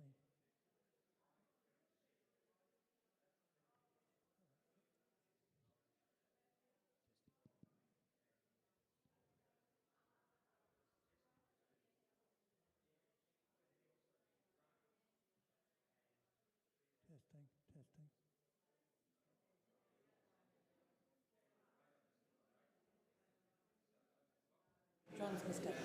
Testing. Testing, testing. John's mistake.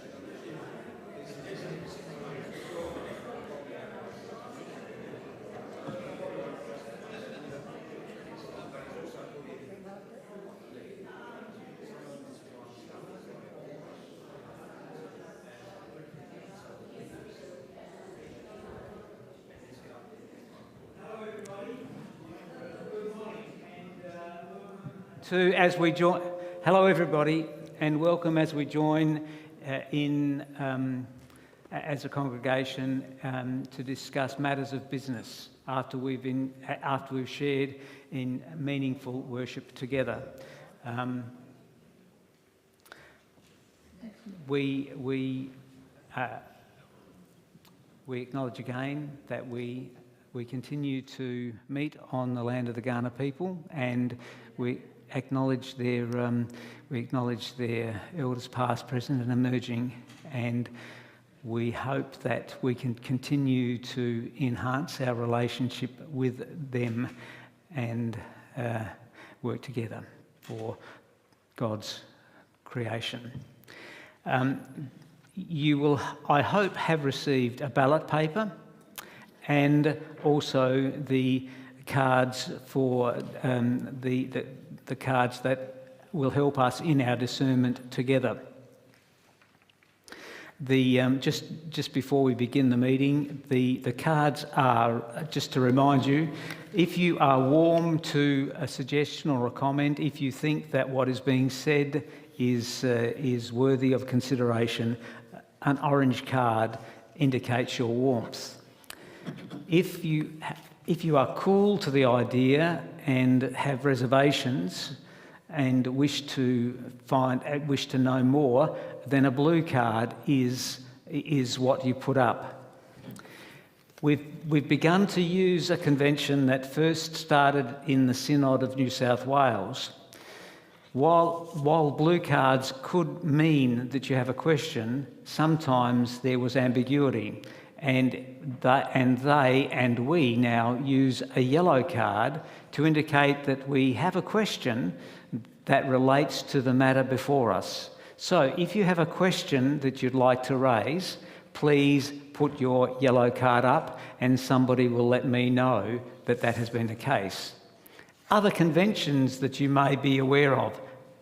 Hello everybody, and welcome as we join as a congregation to discuss matters of business after we've shared in meaningful worship together. We acknowledge again that we continue to meet on the land of the Kaurna people, and we acknowledge their elders past, present and emerging, and we hope that we can continue to enhance our relationship with them and work together for God's creation. You will, I hope, have received a ballot paper and also the cards for the cards that will help us in our discernment together. Just before we begin the meeting, the cards are, just to remind you, if you are warm to a suggestion or a comment, if you think that what is being said is worthy of consideration, an orange card indicates your warmth. If you are cool to the idea and have reservations and wish to know more, then a blue card is what you put up. We've begun to use a convention that first started in the Synod of New South Wales. While blue cards could mean that you have a question, sometimes there was ambiguity. And they and we now use a yellow card to indicate that we have a question that relates to the matter before us. So if you have a question that you'd like to raise, please put your yellow card up and somebody will let me know that that has been the case. Other conventions that you may be aware of,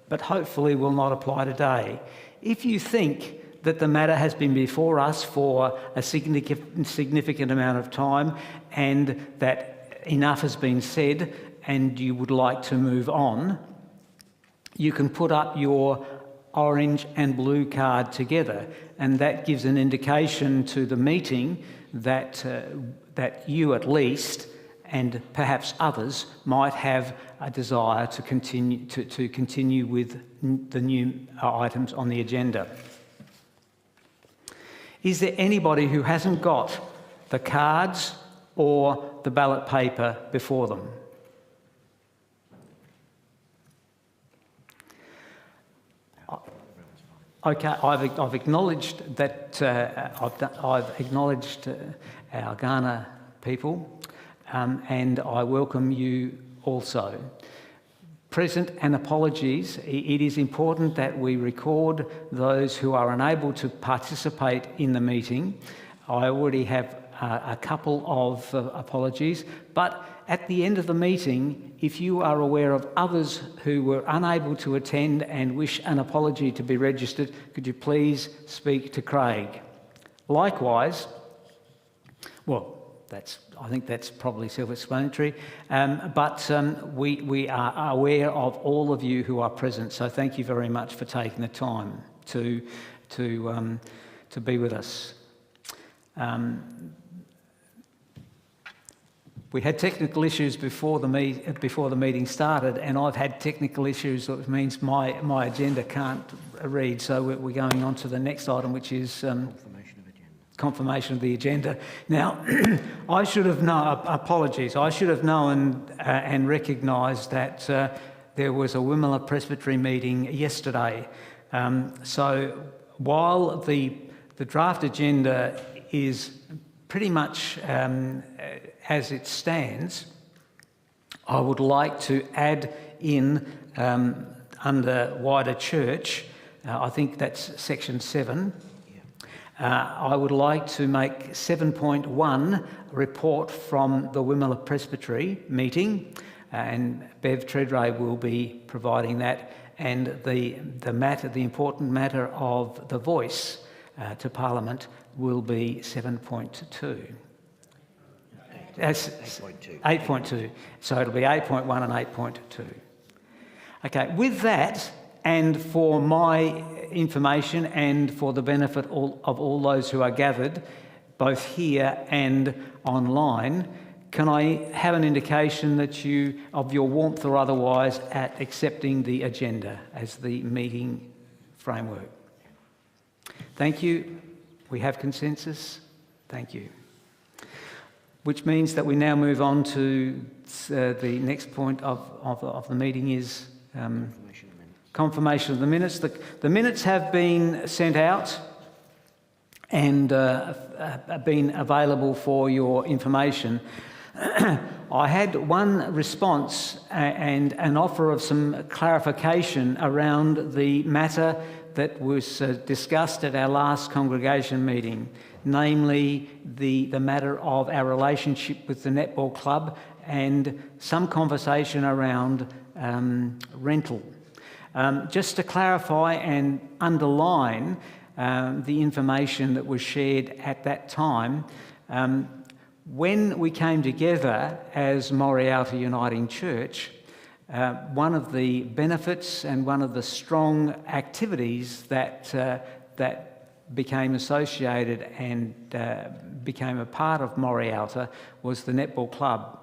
but hopefully will not apply today. If you think that the matter has been before us for a significant amount of time and that enough has been said and you would like to move on, you can put up your orange and blue card together, and that gives an indication to the meeting that you at least, and perhaps others, might have a desire to continue with the new items on the agenda. Is there anybody who hasn't got the cards or the ballot paper before them? Okay, I've acknowledged that I've acknowledged our Kaurna people, and I welcome you also. Present and apologies. It is important that we record those who are unable to participate in the meeting. I already have a couple of apologies, but at the end of the meeting, if you are aware of others who were unable to attend and wish an apology to be registered, could you please speak to Craig? Likewise, I think that's probably self-explanatory, but we are aware of all of you who are present, so thank you very much for taking the time to be with us. We had technical issues before the meeting started, and I've had technical issues, which means my agenda can't read, so we're going on to the next item, which is confirmation confirmation of the agenda. Now, I should have known, apologies, I should have known and recognised that there was a Wimmera Presbytery meeting yesterday. So while the draft agenda is pretty much as it stands, I would like to add in under wider church, I think that's section 7. I would like to make 7.1 report from the Wimmera Presbytery meeting, and Bev Treadray will be providing that, and the important matter of the voice to Parliament will be 7.2. That's 8.2. So it'll be 8.1 and 8.2. Okay, with that, and for my information and for the benefit of all those who are gathered, both here and online, can I have an indication that of your warmth or otherwise at accepting the agenda as the meeting framework? Thank you. We have consensus. Thank you. Which means that we now move on to the next point of the meeting is confirmation of the minutes. The minutes have been sent out and been available for your information. I had one response and an offer of some clarification around the matter that was discussed at our last congregation meeting, namely the matter of our relationship with the netball club and some conversation around rental. Just to clarify and underline the information that was shared at that time, when we came together as Morialta Uniting Church, one of the benefits and one of the strong activities that became associated and became a part of Morialta was the netball club.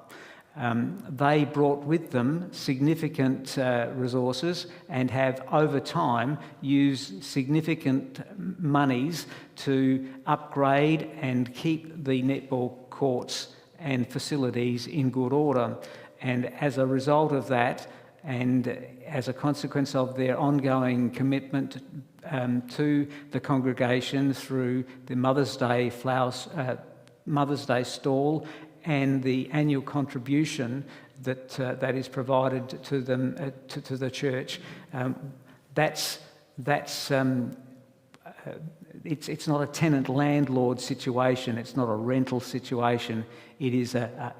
They brought with them significant resources and have over time used significant monies to upgrade and keep the netball courts and facilities in good order. And as a result of that, and as a consequence of their ongoing commitment to the congregation through the Mother's Day stall and the annual contribution that is provided to them to the church, it's not a tenant-landlord situation. It's not a rental situation. It is a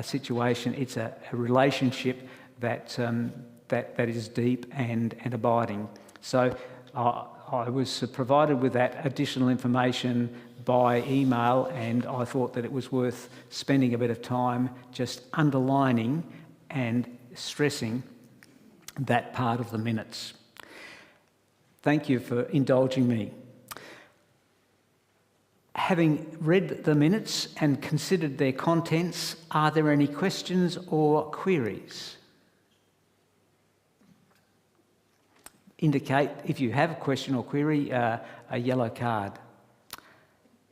situation. It's a relationship that is deep and abiding. So I was provided with that additional information by email, and I thought that it was worth spending a bit of time just underlining and stressing that part of the minutes. Thank you for indulging me. Having read the minutes and considered their contents, are there any questions or queries? Indicate if you have a question or query, a yellow card.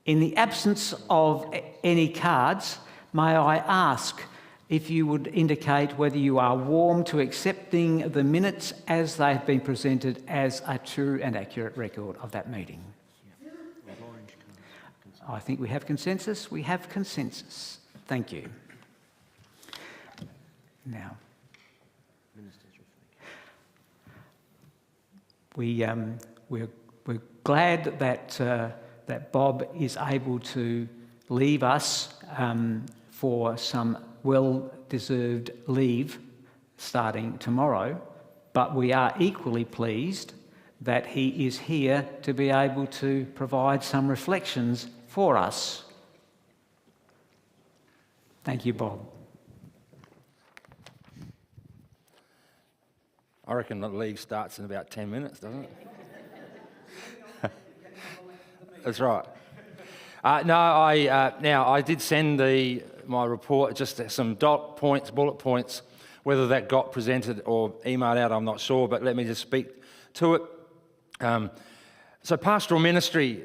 In the absence of any cards, may I ask if you would indicate whether you are warm to accepting the minutes as they have been presented as a true and accurate record of that meeting? I think we have consensus. We have consensus. Thank you. Now, we're glad that Bob is able to leave us for some well-deserved leave starting tomorrow, but we are equally pleased that he is here to be able to provide some reflections for us. Thank you, Bob. I reckon the leave starts in about 10 minutes, doesn't it? That's right. I did send my report, just some bullet points. Whether that got presented or emailed out, I'm not sure, but let me just speak to it. So pastoral ministry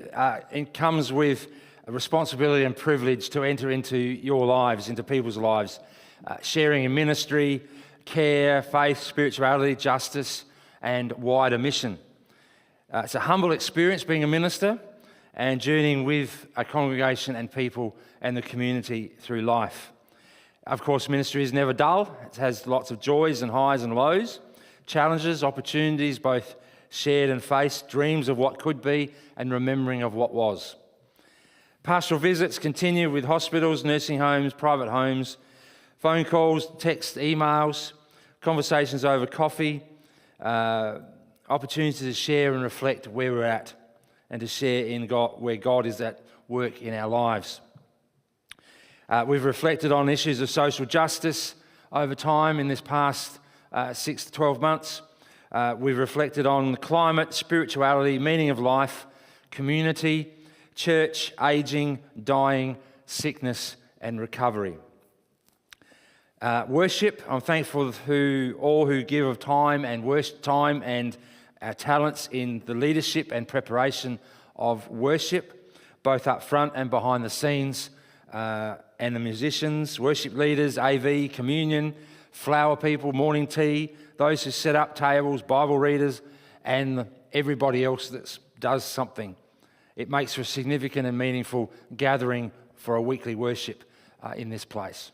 it comes with a responsibility and privilege to enter into your lives, into people's lives, sharing in ministry, care, faith, spirituality, justice, and wider mission. It's a humble experience being a minister and journeying with a congregation and people and the community through life. Of course, ministry is never dull. It has lots of joys and highs and lows, challenges, opportunities, both shared and faced, dreams of what could be and remembering of what was. Pastoral visits continue with hospitals, nursing homes, private homes, phone calls, text, emails, conversations over coffee, opportunities to share and reflect where we're at and to share in God, where God is at work in our lives. We've reflected on issues of social justice over time in this past 6 to 12 months. We've reflected on climate, spirituality, meaning of life, community, church, ageing, dying, sickness, and recovery. Worship, I'm thankful to all who give of time and our talents in the leadership and preparation of worship, both up front and behind the scenes, and the musicians, worship leaders, AV, communion, flower people, morning tea, those who set up tables, Bible readers, and everybody else that does something. It makes for a significant and meaningful gathering for a weekly worship in this place.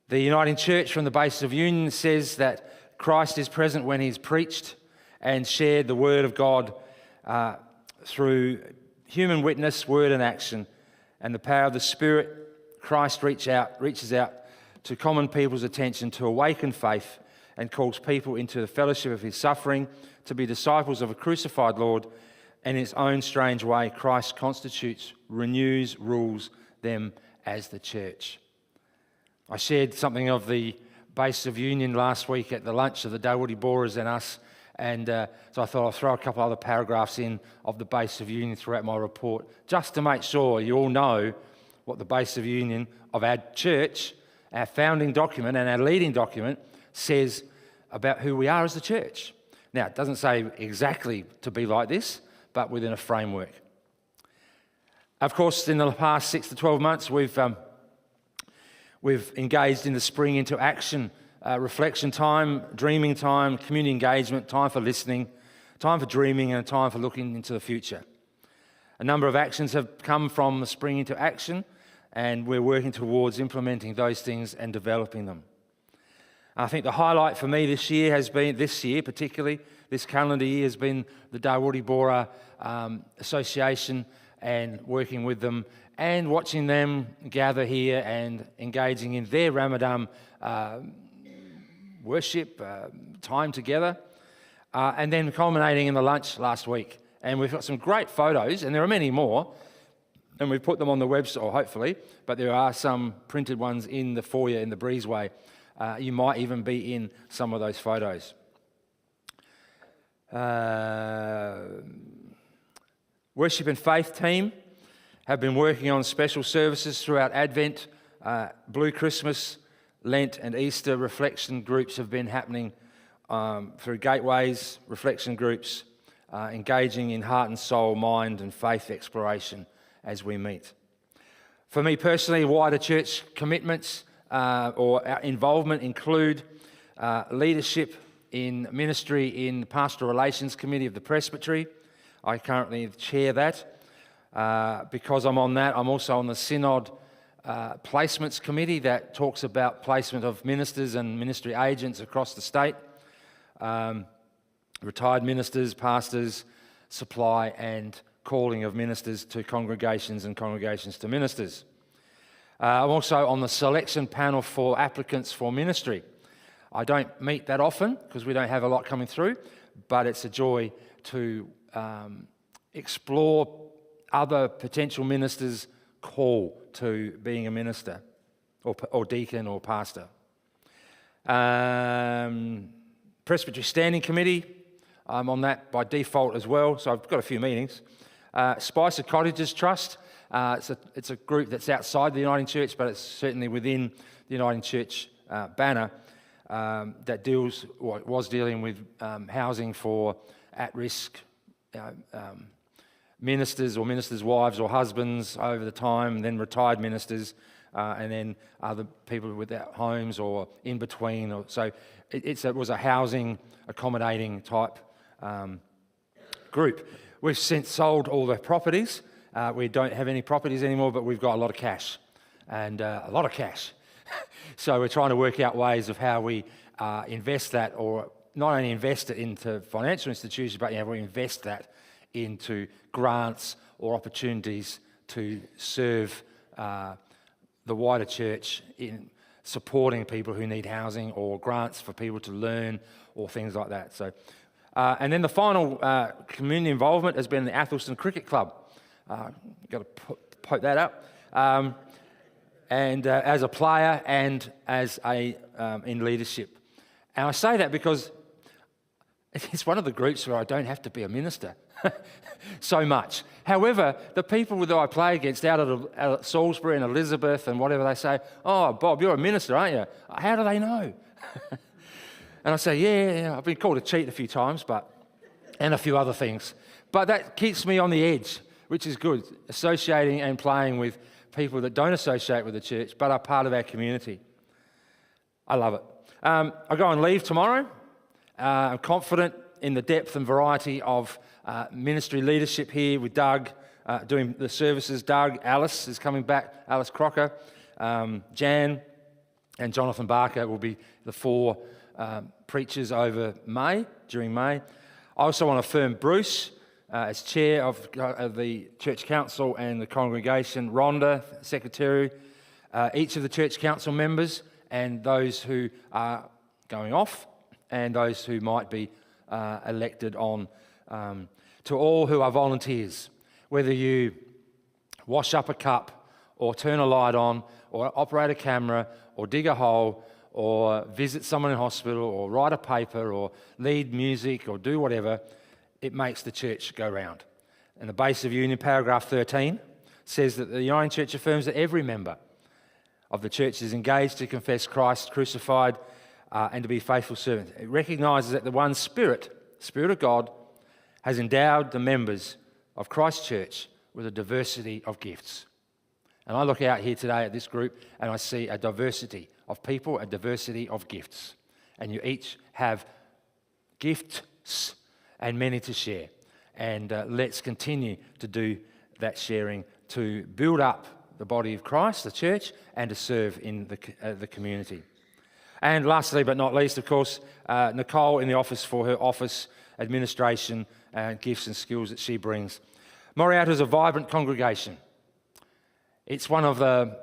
The Uniting Church from the basis of union says that Christ is present when he's preached and shared the word of God through human witness, word and action, and the power of the Spirit. Christ reaches out to common people's attention to awaken faith and calls people into the fellowship of his suffering to be disciples of a crucified Lord, and in his own strange way, Christ constitutes, renews, rules them as the church. I shared something of the basis of union last week at the lunch of the Dawoodi Borers and us, and so I thought I'll throw a couple other paragraphs in of the basis of union throughout my report, just to make sure you all know what the basis of union of our church, our founding document and our leading document says about who we are as the church. Now, it doesn't say exactly to be like this, but within a framework. Of course, in the past 6 to 12 months, we've engaged in the spring into action, reflection time, dreaming time, community engagement, time for listening, time for dreaming, and a time for looking into the future. A number of actions have come from the spring into action, and we're working towards implementing those things and developing them. I think the highlight for me this year, particularly this calendar year, has been the Dawoodi Bora Association and working with them and watching them gather here and engaging in their Ramadan worship, time together, and then culminating in the lunch last week. And we've got some great photos, and there are many more, and we've put them on the website, or hopefully, but there are some printed ones in the foyer in the breezeway. You might even be in some of those photos. Worship and Faith team have been working on special services throughout Advent, Blue Christmas, Lent and Easter. Reflection groups have been happening through gateways, reflection groups, engaging in heart and soul, mind and faith exploration as we meet. For me personally, wider church commitments or our involvement include leadership in ministry in the Pastoral Relations Committee of the Presbytery. I currently chair that. Because I'm on that, I'm also on the Synod Placements Committee that talks about placement of ministers and ministry agents across the state, retired ministers, pastors, supply and calling of ministers to congregations and congregations to ministers. I'm also on the selection panel for applicants for ministry. I don't meet that often because we don't have a lot coming through, but it's a joy to explore other potential ministers' call to being a minister or deacon or pastor. Presbytery Standing Committee, I'm on that by default as well, so I've got a few meetings. Spicer Cottages Trust, it's a group that's outside the Uniting Church, but it's certainly within the Uniting Church banner that was dealing with housing for at-risk ministers or ministers' wives or husbands over the time, and then retired ministers, and then other people without homes or in between. So it was a housing, accommodating type group. We've since sold all the properties. We don't have any properties anymore, but we've got a lot of cash, and a lot of cash. So we're trying to work out ways of how we invest that, or not only invest it into financial institutions, but we invest that into grants or opportunities to serve the wider church in supporting people who need housing, or grants for people to learn, or things like that. So, and then the final community involvement has been the Athelston Cricket Club. Got to poke that up. And as a player and as in leadership. And I say that because it's one of the groups where I don't have to be a minister so much. However, the people that I play against out at Salisbury and Elizabeth and whatever, they say, "Oh, Bob, you're a minister, aren't you?" How do they know? And I say, yeah, I've been called a cheat a few times, and a few other things. But that keeps me on the edge, which is good, associating and playing with people that don't associate with the church but are part of our community. I love it. I go on leave tomorrow. I'm confident in the depth and variety of ministry leadership here with Doug doing the services. Doug, Alice is coming back, Alice Crocker, Jan and Jonathan Barker will be the four preachers during May. I also want to affirm Bruce as chair of the church council and the congregation, Rhonda, secretary, each of the church council members and those who are going off and those who might be elected on, to all who are volunteers, whether you wash up a cup or turn a light on or operate a camera or dig a hole or visit someone in hospital or write a paper or lead music or do whatever, it makes the church go round. And the base of union, paragraph 13, says that the Uniting Church affirms that every member of the church is engaged to confess Christ crucified and to be faithful servant. It recognises that the one Spirit of God, has endowed the members of Christ's church with a diversity of gifts. And I look out here today at this group and I see a diversity of people, a diversity of gifts. And you each have gifts and many to share. And let's continue to do that sharing to build up the body of Christ, the church, and to serve in the community. And lastly, but not least, of course, Nicole in the office for her office administration and gifts and skills that she brings. Morialta is a vibrant congregation. It's one of the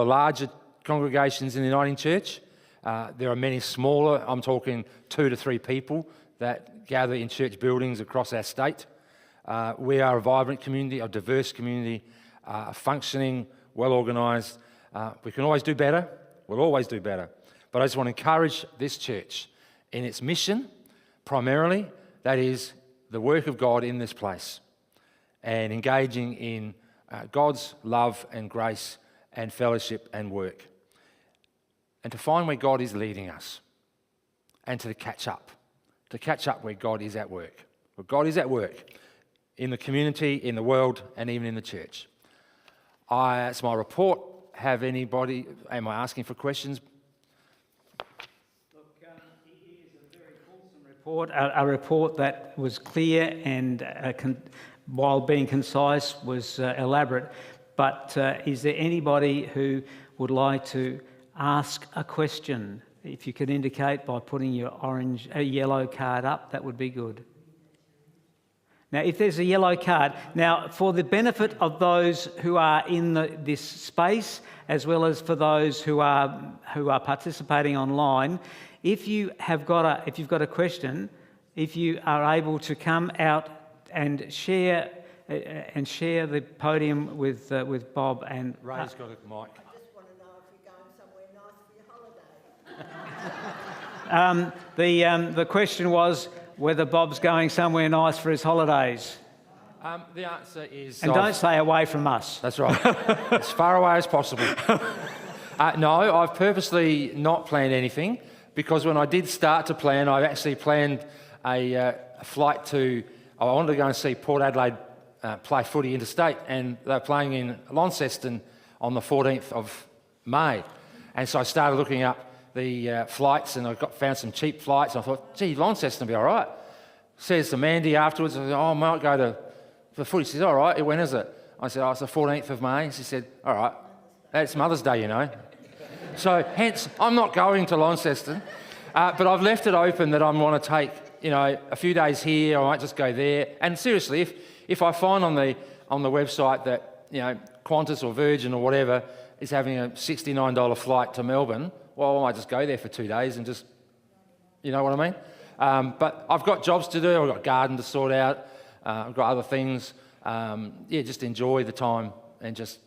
larger congregations in the Uniting Church. There are many smaller, I'm talking 2 to 3 people that gather in church buildings across our state. We are a vibrant community, a diverse community, functioning, well organised. We can always do better. We'll always do better. But I just want to encourage this church in its mission, primarily, that is the work of God in this place and engaging in God's love and grace and fellowship and work. And to find where God is leading us and to catch up where God is at work. Where God is at work in the community, in the world, and even in the church. That's my report. Am I asking for questions? Look, it is a very fulsome report, a report that was clear and, while being concise, was elaborate. But is there anybody who would like to ask a question? If you could indicate by putting your yellow card up, that would be good. Now, if there's a yellow card, now for the benefit of those who are in this space, as well as for those who are participating online, if you've got a question, if you are able to come out and share the podium with Bob and Ray's got a mic. I just want to know if you're going somewhere nice for your holiday. The question was whether Bob's going somewhere nice for his holidays. The answer is... And don't say away from us. That's right. As far away as possible. No, I've purposely not planned anything because when I did start to plan, I actually planned a flight to I wanted to go and see Port Adelaide play footy interstate, and they were playing in Launceston on the 14th of May. And so I started looking up the flights, and I found some cheap flights. And I thought, gee, Launceston will be all right. Says to Mandy afterwards, I said, oh, I might go to the footy. She said, all right, when is it? I said, oh, it's the 14th of May. She said, all right, that's Mother's Day, you know. So hence, I'm not going to Launceston, but I've left it open that I want to take, you know, a few days here. I might just go there. And seriously, if I find on the website that, you know, Qantas or Virgin or whatever is having a $69 flight to Melbourne, well, I might just go there for 2 days and just, you know what I mean? But I've got jobs to do. I've got a garden to sort out. I've got other things. Yeah, just enjoy the time and just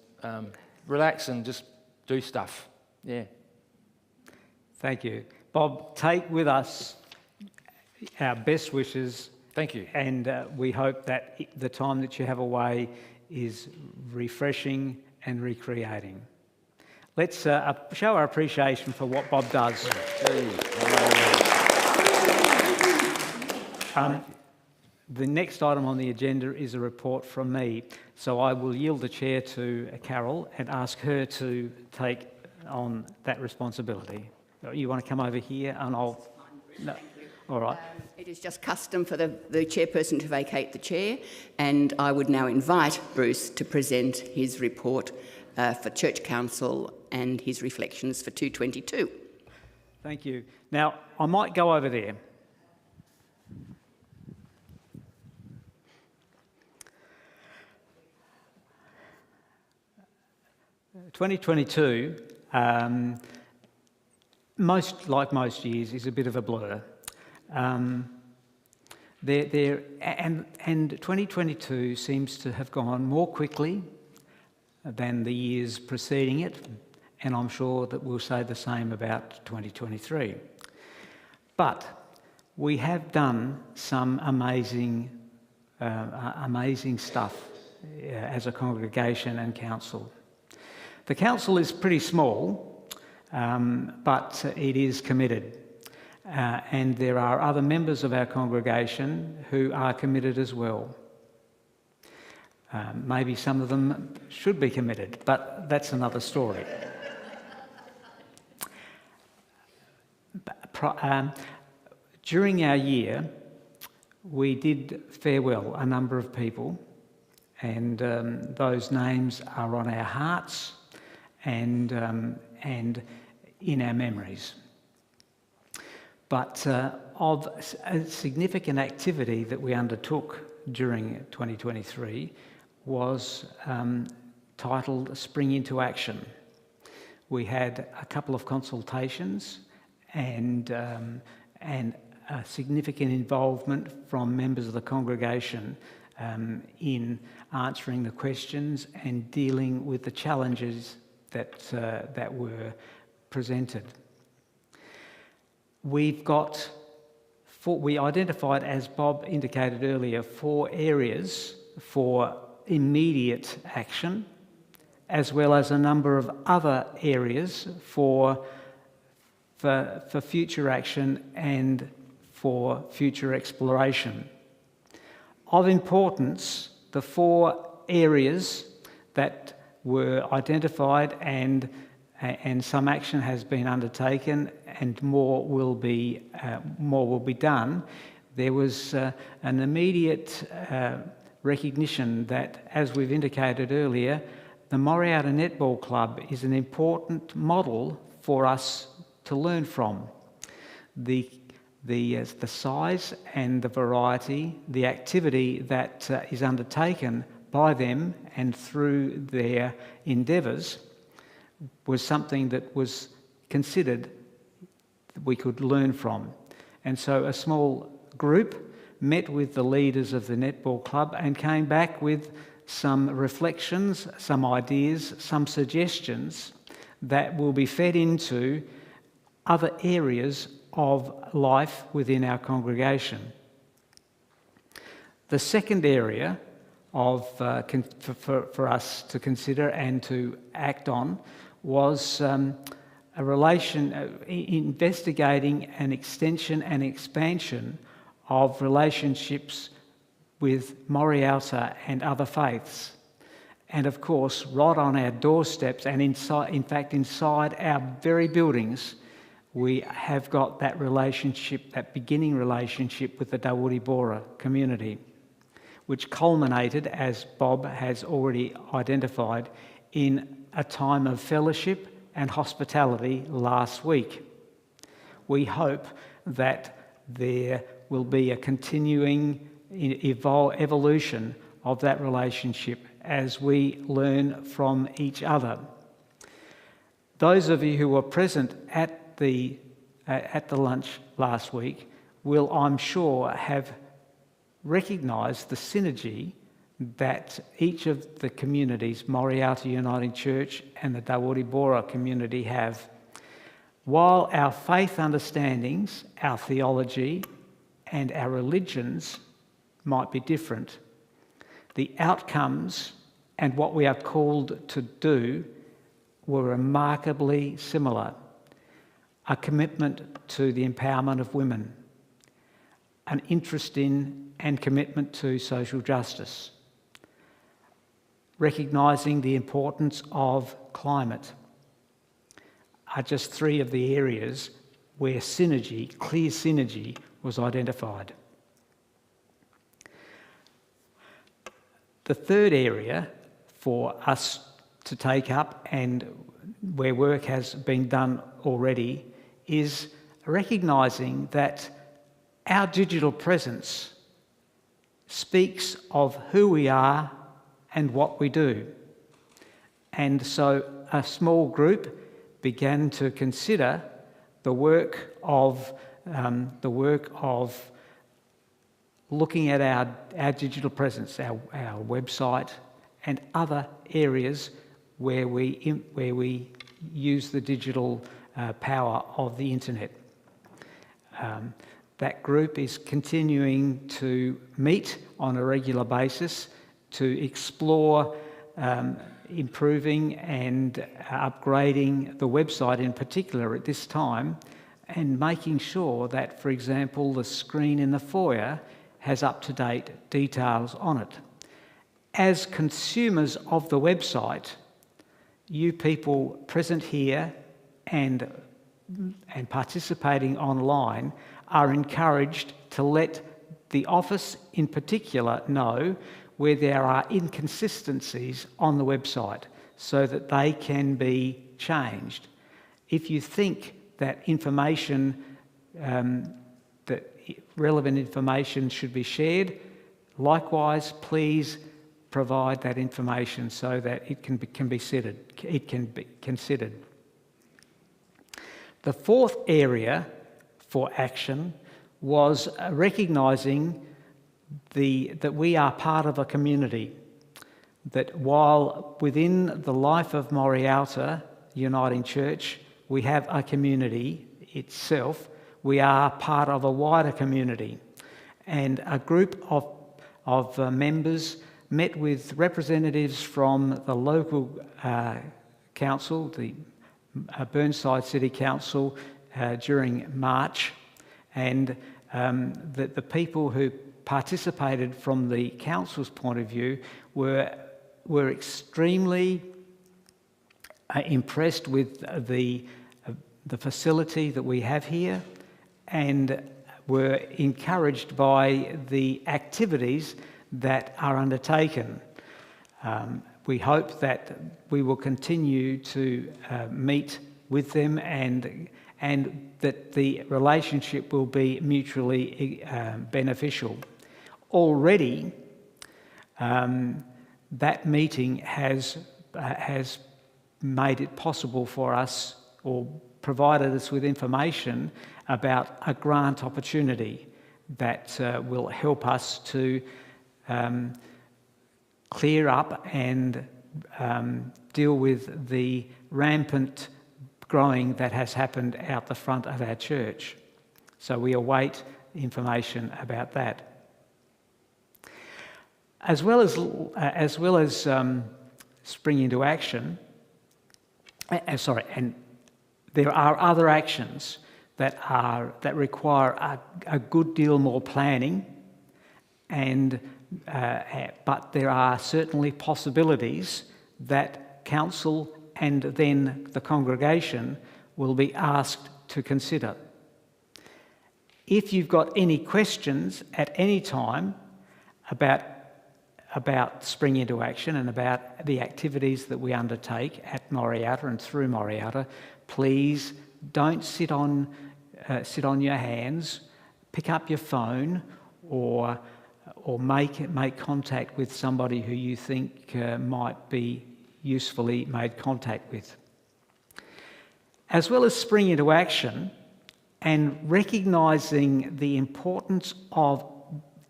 relax and just do stuff. Yeah. Thank you. Bob, take with us our best wishes. Thank you. And we hope that the time that you have away is refreshing and recreating. Let's show our appreciation for what Bob does. The next item on the agenda is a report from me, so I will yield the chair to Carol and ask her to take on that responsibility. You want to come over here and I'll... No. All right. It is just custom for the chairperson to vacate the chair, and I would now invite Bruce to present his report for Church Council and his reflections for 2022. Thank you. Now, I might go over there. (2022), like most years, is a bit of a blur. And 2022 seems to have gone more quickly than the years preceding it, and I'm sure that we'll say the same about 2023. But we have done some amazing stuff as a congregation and council. The council is pretty small, but it is committed. And there are other members of our congregation who are committed as well. Maybe some of them should be committed, but that's another story. During our year, we did farewell a number of people, and those names are on our hearts and in our memories. But of a significant activity that we undertook during 2023 was titled Spring into Action. We had a couple of consultations and a significant involvement from members of the congregation in answering the questions and dealing with the challenges that were presented. We identified, as Bob indicated earlier, 4 areas for immediate action, as well as a number of other areas for future action and for future exploration. Of importance, the 4 areas that were identified and some action has been undertaken and more will be done. There was an immediate recognition that, as we've indicated earlier, the Morialta Netball Club is an important model for us to learn from. The size and the variety, the activity that is undertaken by them and through their endeavours was something that was considered that we could learn from. And so a small group met with the leaders of the netball club and came back with some reflections, some ideas, some suggestions that will be fed into other areas of life within our congregation. The second area for us to consider and to act on was investigating an extension and expansion of relationships with Morialta and other faiths. And of course, right on our doorsteps and inside our very buildings, we have got that relationship, that beginning relationship with the Dawudi Bora community, which culminated, as Bob has already identified, in a time of fellowship and hospitality last week. We hope that there will be a continuing evolution of that relationship as we learn from each other. Those of you who were present at the lunch last week will, I'm sure, have recognised the synergy that each of the communities, Morialta Uniting Church and the Dawudi Bora community, have. While our faith understandings, our theology and our religions might be different, the outcomes and what we are called to do were remarkably similar. A commitment to the empowerment of women, an interest in and commitment to social justice, recognising the importance of climate, are just three of the areas where synergy, clear synergy, was identified. The third area for us to take up, and where work has been done already, is recognising that our digital presence speaks of who we are and what we do. And so a small group began to consider the work of looking at our digital presence, our website, and other areas where we use the digital power of the internet. That group is continuing to meet on a regular basis to explore improving and upgrading the website in particular at this time, and making sure that, for example, the screen in the foyer has up-to-date details on it. As consumers of the website, you people present here and participating online are encouraged to let the office in particular know where there are inconsistencies on the website so that they can be changed. If you think that information, that relevant information should be shared, likewise, please provide that information so that it can be considered. The fourth area for action was recognising that we are part of a community, that while within the life of Morialta Uniting Church we have a community itself, we are part of a wider community. And a group of members met with representatives from the local council, the Burnside City Council, during March, and the people who participated from the council's point of view were extremely impressed with the facility that we have here, and were encouraged by the activities that are undertaken. We hope that we will continue to meet with them and that the relationship will be mutually beneficial. Already, that meeting has made it possible for us, or provided us with information about a grant opportunity that will help us to clear up and deal with the rampant growing that has happened out the front of our church. So we await information about that. As well as springing into action, and there are other actions that require a good deal more planning and but there are certainly possibilities that council and then the congregation will be asked to consider. If you've got any questions at any time about Spring Into Action and about the activities that we undertake at Morialta and through Morialta, please don't sit on your hands. Pick up your phone or make contact with somebody who you think might be usefully made contact with. As well as Spring Into Action and recognising the importance of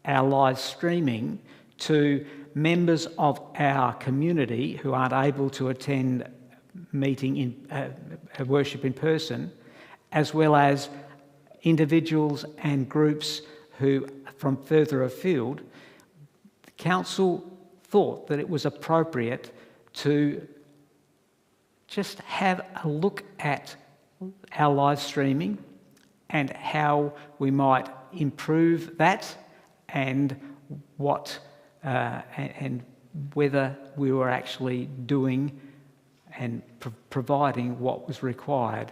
our live streaming to members of our community who aren't able to attend worship in person, as well as individuals and groups who from further afield, the council thought that it was appropriate to just have a look at our live streaming and how we might improve that and whether we were actually doing and providing what was required.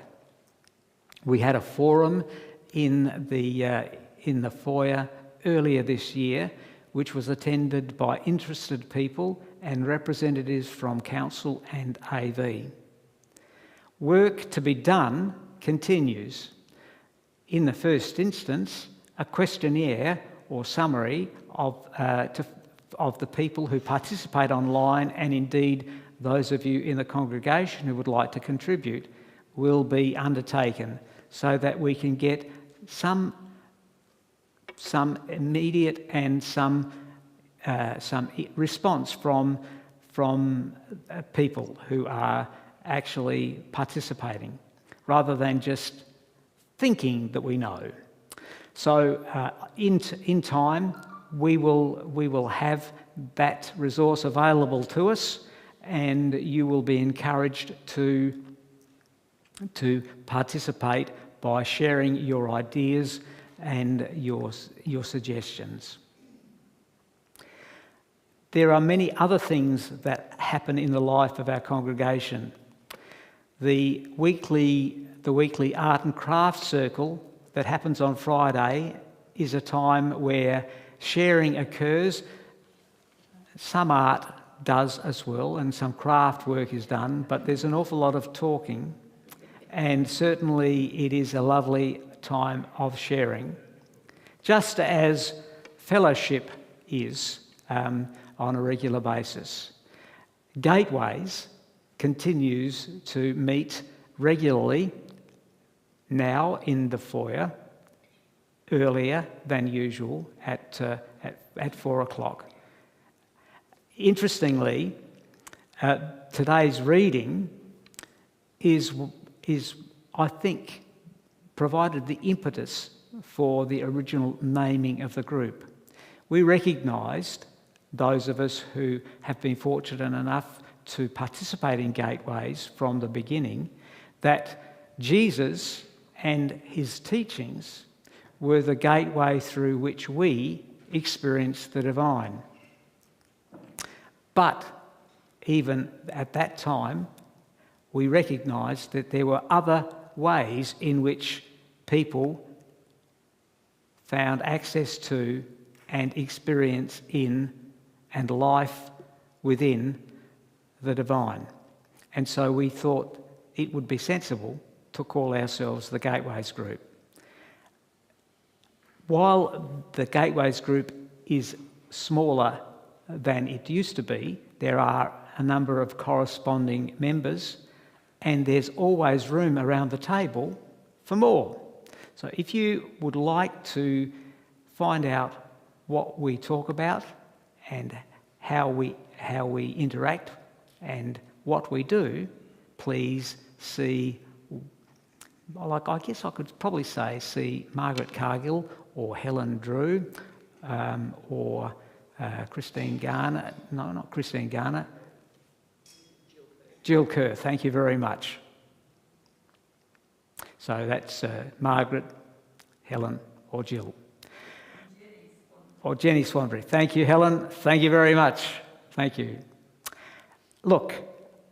We had a forum in the foyer earlier this year, which was attended by interested people and representatives from council and AV. Work to be done continues. In the first instance, a questionnaire or summary of the people who participate online, and indeed those of you in the congregation who would like to contribute, will be undertaken so that we can get some immediate and some response from people who are actually participating, rather than just thinking that we know. So in time, we will have that resource available to us, and you will be encouraged to participate by sharing your ideas and your suggestions. There are many other things that happen in the life of our congregation. The weekly art and craft circle that happens on Friday is a time where sharing occurs. Some art does as well, and some craft work is done, but there's an awful lot of talking, and certainly it is a lovely time of sharing, just as fellowship is on a regular basis. Gateways continues to meet regularly now in the foyer, earlier than usual at 4 o'clock. Interestingly, today's reading is I think provided the impetus for the original naming of the group. We recognised, those of us who have been fortunate enough to participate in Gateways from the beginning, that Jesus and his teachings were the gateway through which we experience the divine. But even at that time, we recognised that there were other ways in which people found access to and experience in and life within the divine. And so we thought it would be sensible to call ourselves the Gateways Group. While the Gateways Group is smaller than it used to be, there are a number of corresponding members, and there's always room around the table for more. So if you would like to find out what we talk about and how we interact and what we do, please see, I guess I could probably say see Margaret Cargill or Helen Drew or Christine Garner. No, not Christine Garner. Jill Kerr, thank you very much. So that's Margaret, Helen or Jill. or Jenny Swanbury. Thank you, Helen. Thank you very much. Thank you. Look,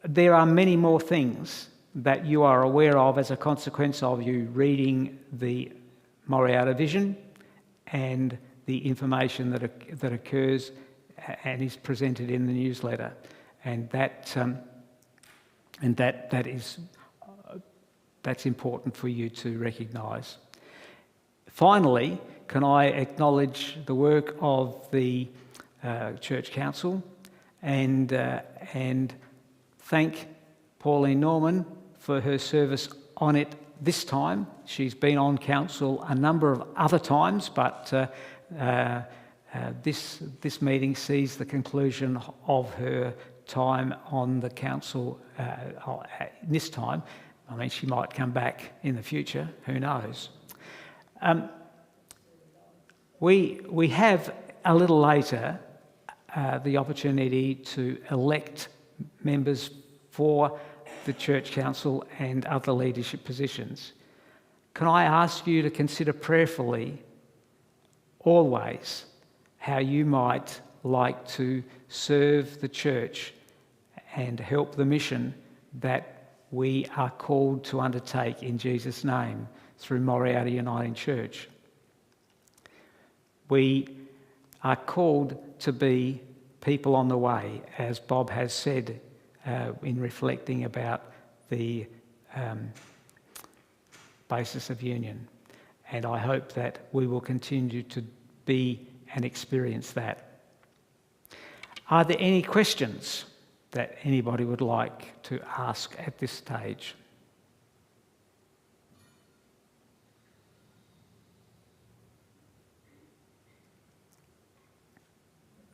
there are many more things that you are aware of as a consequence of you reading the Morialta vision and the information that occurs and is presented in the newsletter, and that's important for you to recognise. Finally, can I acknowledge the work of the Church Council and thank Pauline Norman for her service on it this time. She's been on council a number of other times, but this meeting sees the conclusion of her time on the council this time. I mean, she might come back in the future, who knows. We have a little later the opportunity to elect members for the Church Council and other leadership positions. Can I ask you to consider prayerfully always how you might like to serve the church and help the mission that we are called to undertake in Jesus' name through Morialta Uniting Church? We are called to be people on the way, as Bob has said in reflecting about the basis of union. And I hope that we will continue to be and experience that. Are there any questions that anybody would like to ask at this stage?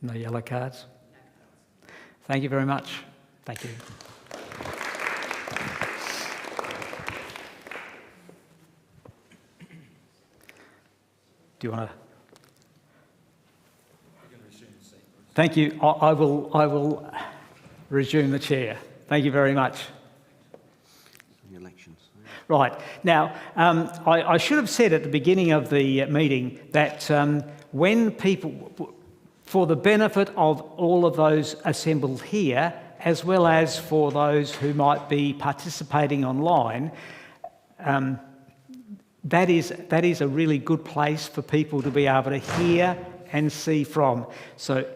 No yellow cards? Thank you very much. Thank you. Do you want to? Thank you. I will resume the chair. Thank you very much. The elections. Right. Now, I should have said at the beginning of the meeting that when people, for the benefit of all of those assembled here, as well as for those who might be participating online, that is a really good place for people to be able to hear and see from. So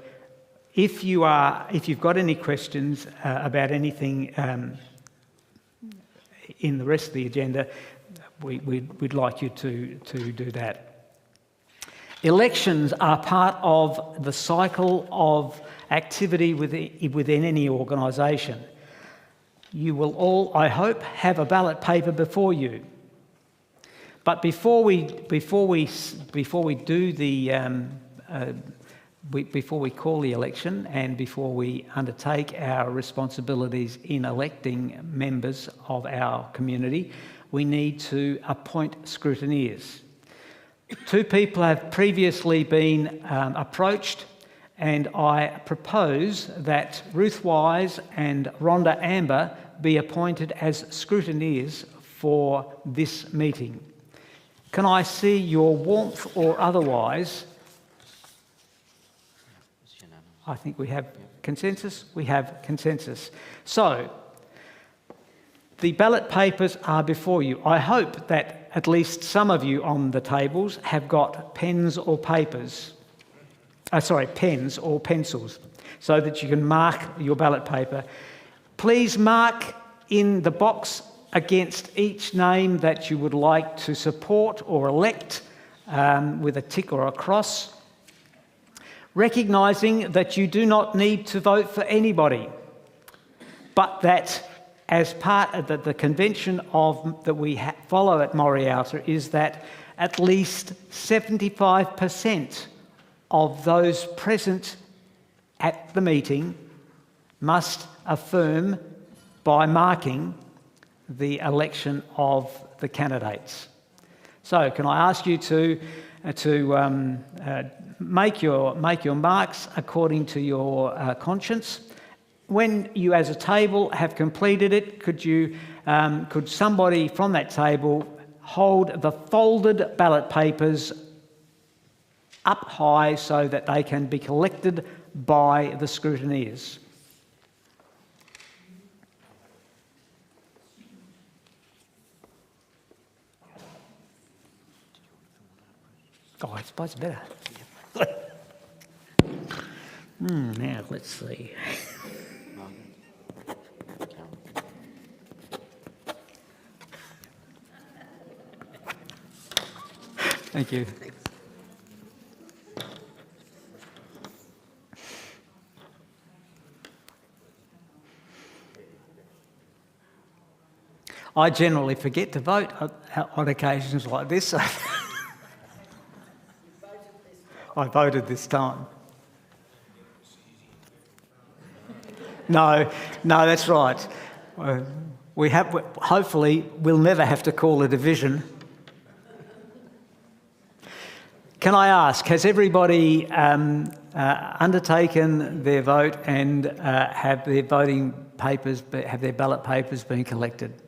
if you've got any questions about anything in the rest of the agenda, we'd like you to do that. Elections are part of the cycle of activity within any organisation. You will all, I hope, have a ballot paper before you. But before we call the election and before we undertake our responsibilities in electing members of our community, we need to appoint scrutineers. 2 people have previously been approached, and I propose that Ruth Wise and Rhonda Amber be appointed as scrutineers for this meeting. Can I see your warmth or otherwise? I think we have consensus. We have consensus. So, the ballot papers are before you. I hope that at least some of you on the tables have got pens or papers. Pens or pencils, so that you can mark your ballot paper. Please mark in the box against each name that you would like to support or elect with a tick or a cross, recognising that you do not need to vote for anybody, but that as part of the convention that we follow at Morialta is that at least 75% of those present at the meeting must affirm by marking the election of the candidates. So, can I ask you to make your marks according to your conscience? When you, as a table, have completed it, could somebody from that table hold the folded ballot papers up high so that they can be collected by the scrutineers. Oh, I suppose it's better. Now, let's see. Thank you. I generally forget to vote on occasions like this. So I voted this time. No, that's right. Hopefully, we'll never have to call a division. Can I ask, has everybody undertaken their vote and have their voting papers, have their ballot papers been collected?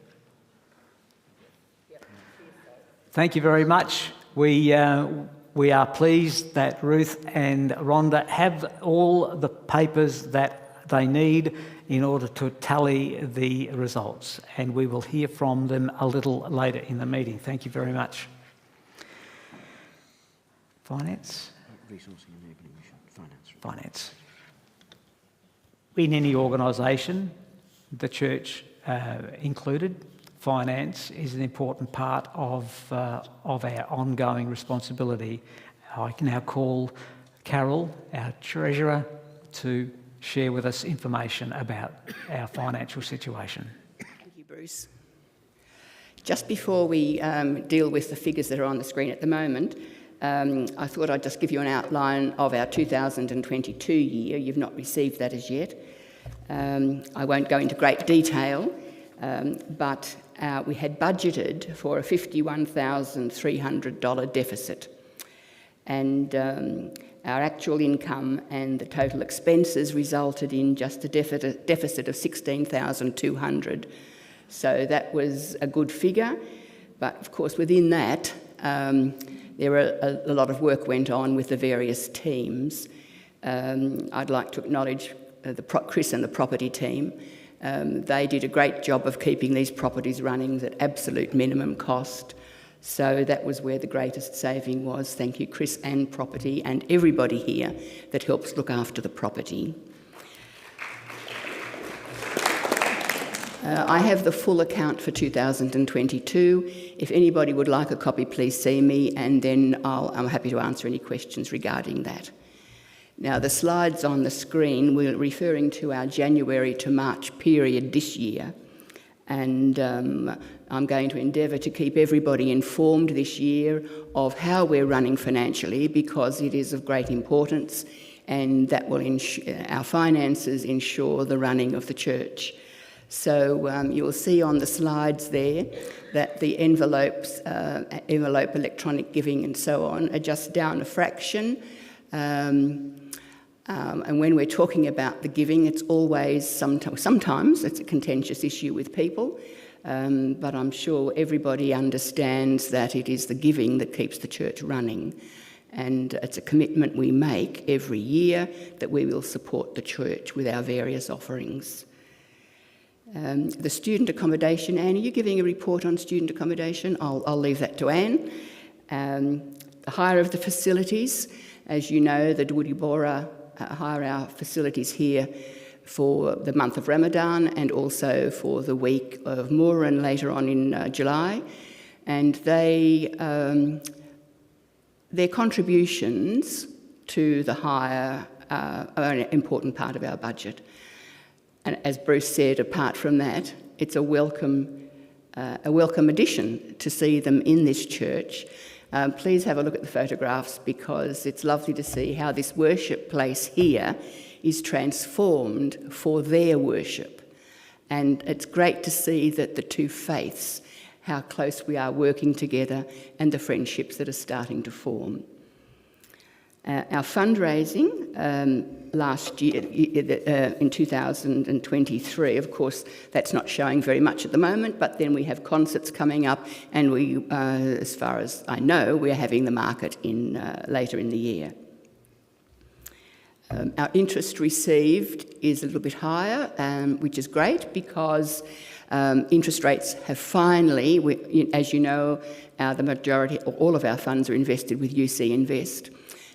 Thank you very much. We are pleased that Ruth and Rhonda have all the papers that they need in order to tally the results, and we will hear from them a little later in the meeting. Thank you very much. Finance? Resourcing and evaluation. Finance. Finance. In any organisation, the church included, finance is an important part of our ongoing responsibility. I can now call Carol, our Treasurer, to share with us information about our financial situation. Thank you, Bruce. Just before we deal with the figures that are on the screen at the moment, I thought I'd just give you an outline of our 2022 year. You've not received that as yet. I won't go into great detail, but we had budgeted for a $51,300 deficit. And our actual income and the total expenses resulted in just a deficit of $16,200. So that was a good figure. But of course, within that, there were a lot of work went on with the various teams. I'd like to acknowledge Chris and the property team. They did a great job of keeping these properties running at absolute minimum cost. So that was where the greatest saving was. Thank you, Chris and property and everybody here that helps look after the property. I have the full account for 2022. If anybody would like a copy, please see me, and then I'm happy to answer any questions regarding that. Now, the slides on the screen, we're referring to our January to March period this year, and I'm going to endeavour to keep everybody informed this year of how we're running financially, because it is of great importance, and that will our finances ensure the running of the church. So you'll see on the slides there that the envelope electronic giving and so on are just down a fraction. And when we're talking about the giving, it's always, sometimes it's a contentious issue with people, but I'm sure everybody understands that it is the giving that keeps the church running. And it's a commitment we make every year that we will support the church with our various offerings. The student accommodation, Anne, are you giving a report on student accommodation? I'll leave that to Anne. The hire of the facilities, as you know, the Dwudi Bora hire our facilities here for the month of Ramadan and also for the week of Muharram later on in July. And their contributions to the hire are an important part of our budget. And as Bruce said, apart from that, it's a welcome addition to see them in this church. Please have a look at the photographs, because it's lovely to see how this worship place here is transformed for their worship. And it's great to see that the two faiths, how close we are working together and the friendships that are starting to form. Our fundraising last year, in 2023, of course, that's not showing very much at the moment, but then we have concerts coming up, and we, as far as I know, we're having the market later in the year. Our interest received is a little bit higher, which is great because interest rates have finally, as you know, the majority, all of our funds are invested with UC Invest,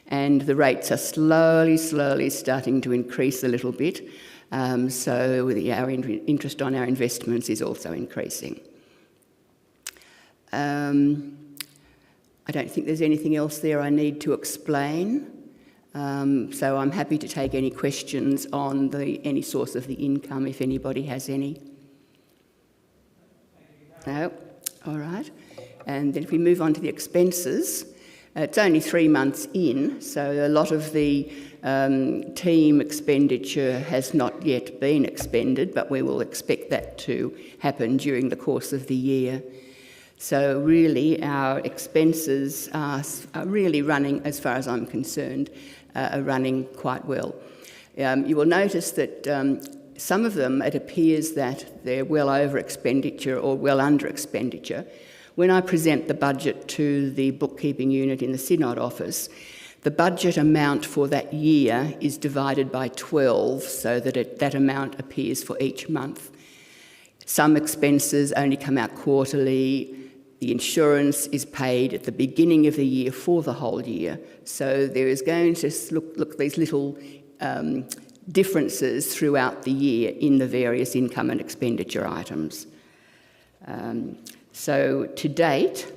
and the rates are slowly starting to increase a little bit. So our interest on our investments is also increasing. I don't think there's anything else there I need to explain. So I'm happy to take any questions on any source of the income if anybody has any. No? All right. And then if we move on to the expenses, it's only 3 months in, so a lot of the team expenditure has not yet been expended, but we will expect that to happen during the course of the year. So really our expenses are really running, as far as I'm concerned, are running quite well. You will notice that some of them, it appears that they're well over expenditure or well under expenditure. When I present the budget to the bookkeeping unit in the Synod office, the budget amount for that year is divided by 12 so that that amount appears for each month. Some expenses only come out quarterly. The insurance is paid at the beginning of the year for the whole year. So there is going to look these little differences throughout the year in the various income and expenditure items. So to date,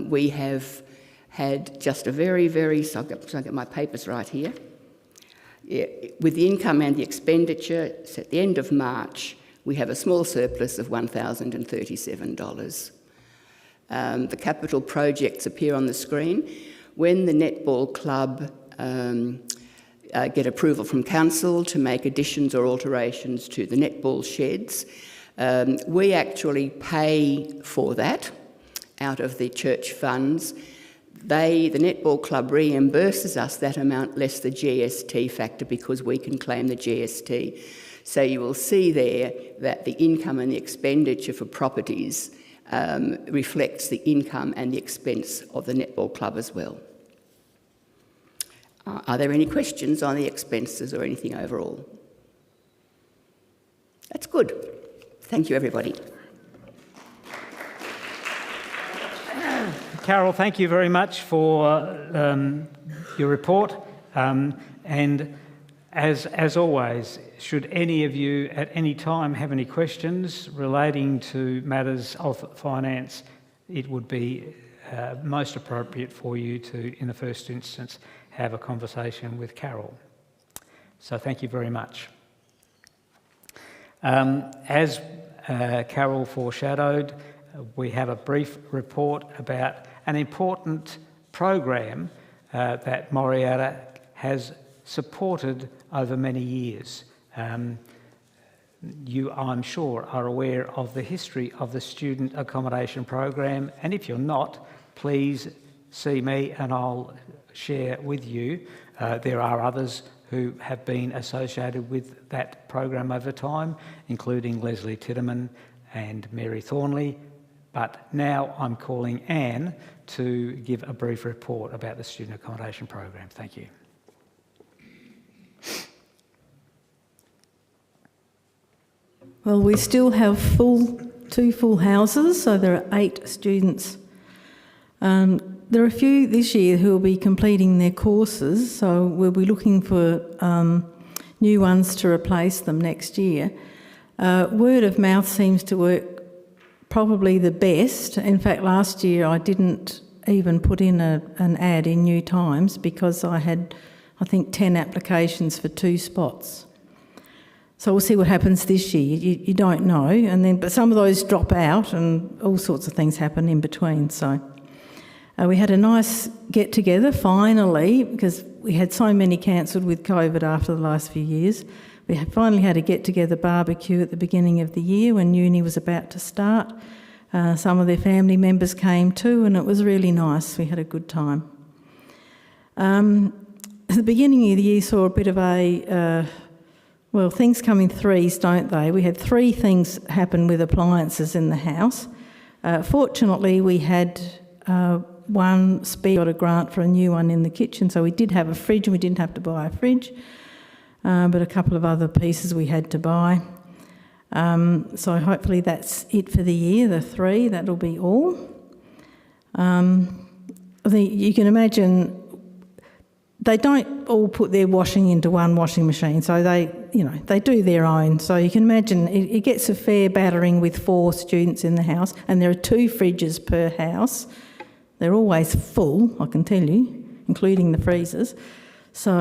we have had just a so I'll get my papers right here. Yeah, with the income and the expenditure, so at the end of March, we have a small surplus of $1,037. The capital projects appear on the screen. When the netball club get approval from council to make additions or alterations to the netball sheds, we actually pay for that out of the church funds. The netball club reimburses us that amount less the GST factor because we can claim the GST. So you will see there that the income and the expenditure for properties reflects the income and the expense of the netball club as well. Are there any questions on the expenses or anything overall? That's good. Thank you, everybody. Carol, thank you very much for your report. And as always, should any of you at any time have any questions relating to matters of finance, it would be most appropriate for you to, in the first instance, have a conversation with Carol. So thank you very much. As Carol foreshadowed, we have a brief report about an important program that Morialta has supported over many years. You, I'm sure, are aware of the history of the student accommodation program, and if you're not, please see me and I'll share with you. There are others who have been associated with that program over time, including Leslie Titterman and Mary Thornley. But now I'm calling Anne to give a brief report about the student accommodation program. Thank you. Well, we still have two full houses, so there are 8 students. There are a few this year who will be completing their courses, so we'll be looking for new ones to replace them next year. Word of mouth seems to work probably the best. In fact, last year I didn't even put in an ad in New Times because I had, I think, 10 applications for 2 spots. So we'll see what happens this year. You don't know, but some of those drop out and all sorts of things happen in between. So we had a nice get-together finally, because we had so many cancelled with COVID after the last few years. We finally had a get-together barbecue at the beginning of the year when uni was about to start. Some of their family members came too, and it was really nice. We had a good time. at the beginning of the year saw a bit of a, well, things come in threes, don't they? We had 3 things happen with appliances in the house. Fortunately, we had one spare, got a grant for a new one in the kitchen, so we did have a fridge and we didn't have to buy a fridge, but a couple of other pieces we had to buy. So hopefully that's it for the year, the 3, that'll be all. I think you can imagine they don't all put their washing into one washing machine, so they do their own. So you can imagine it gets a fair battering with 4 students in the house, and there are 2 fridges per house. They're always full, I can tell you, including the freezers. So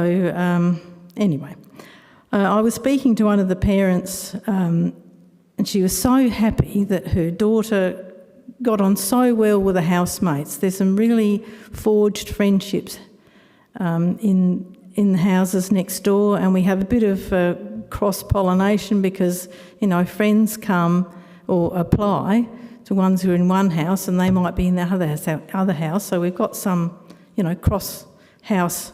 anyway, I was speaking to one of the parents, and she was so happy that her daughter got on so well with the housemates. There's some really forged friendships in the houses next door, and we have a bit of cross-pollination because, friends come or apply to ones who are in one house and they might be in the other house. So we've got some, cross-house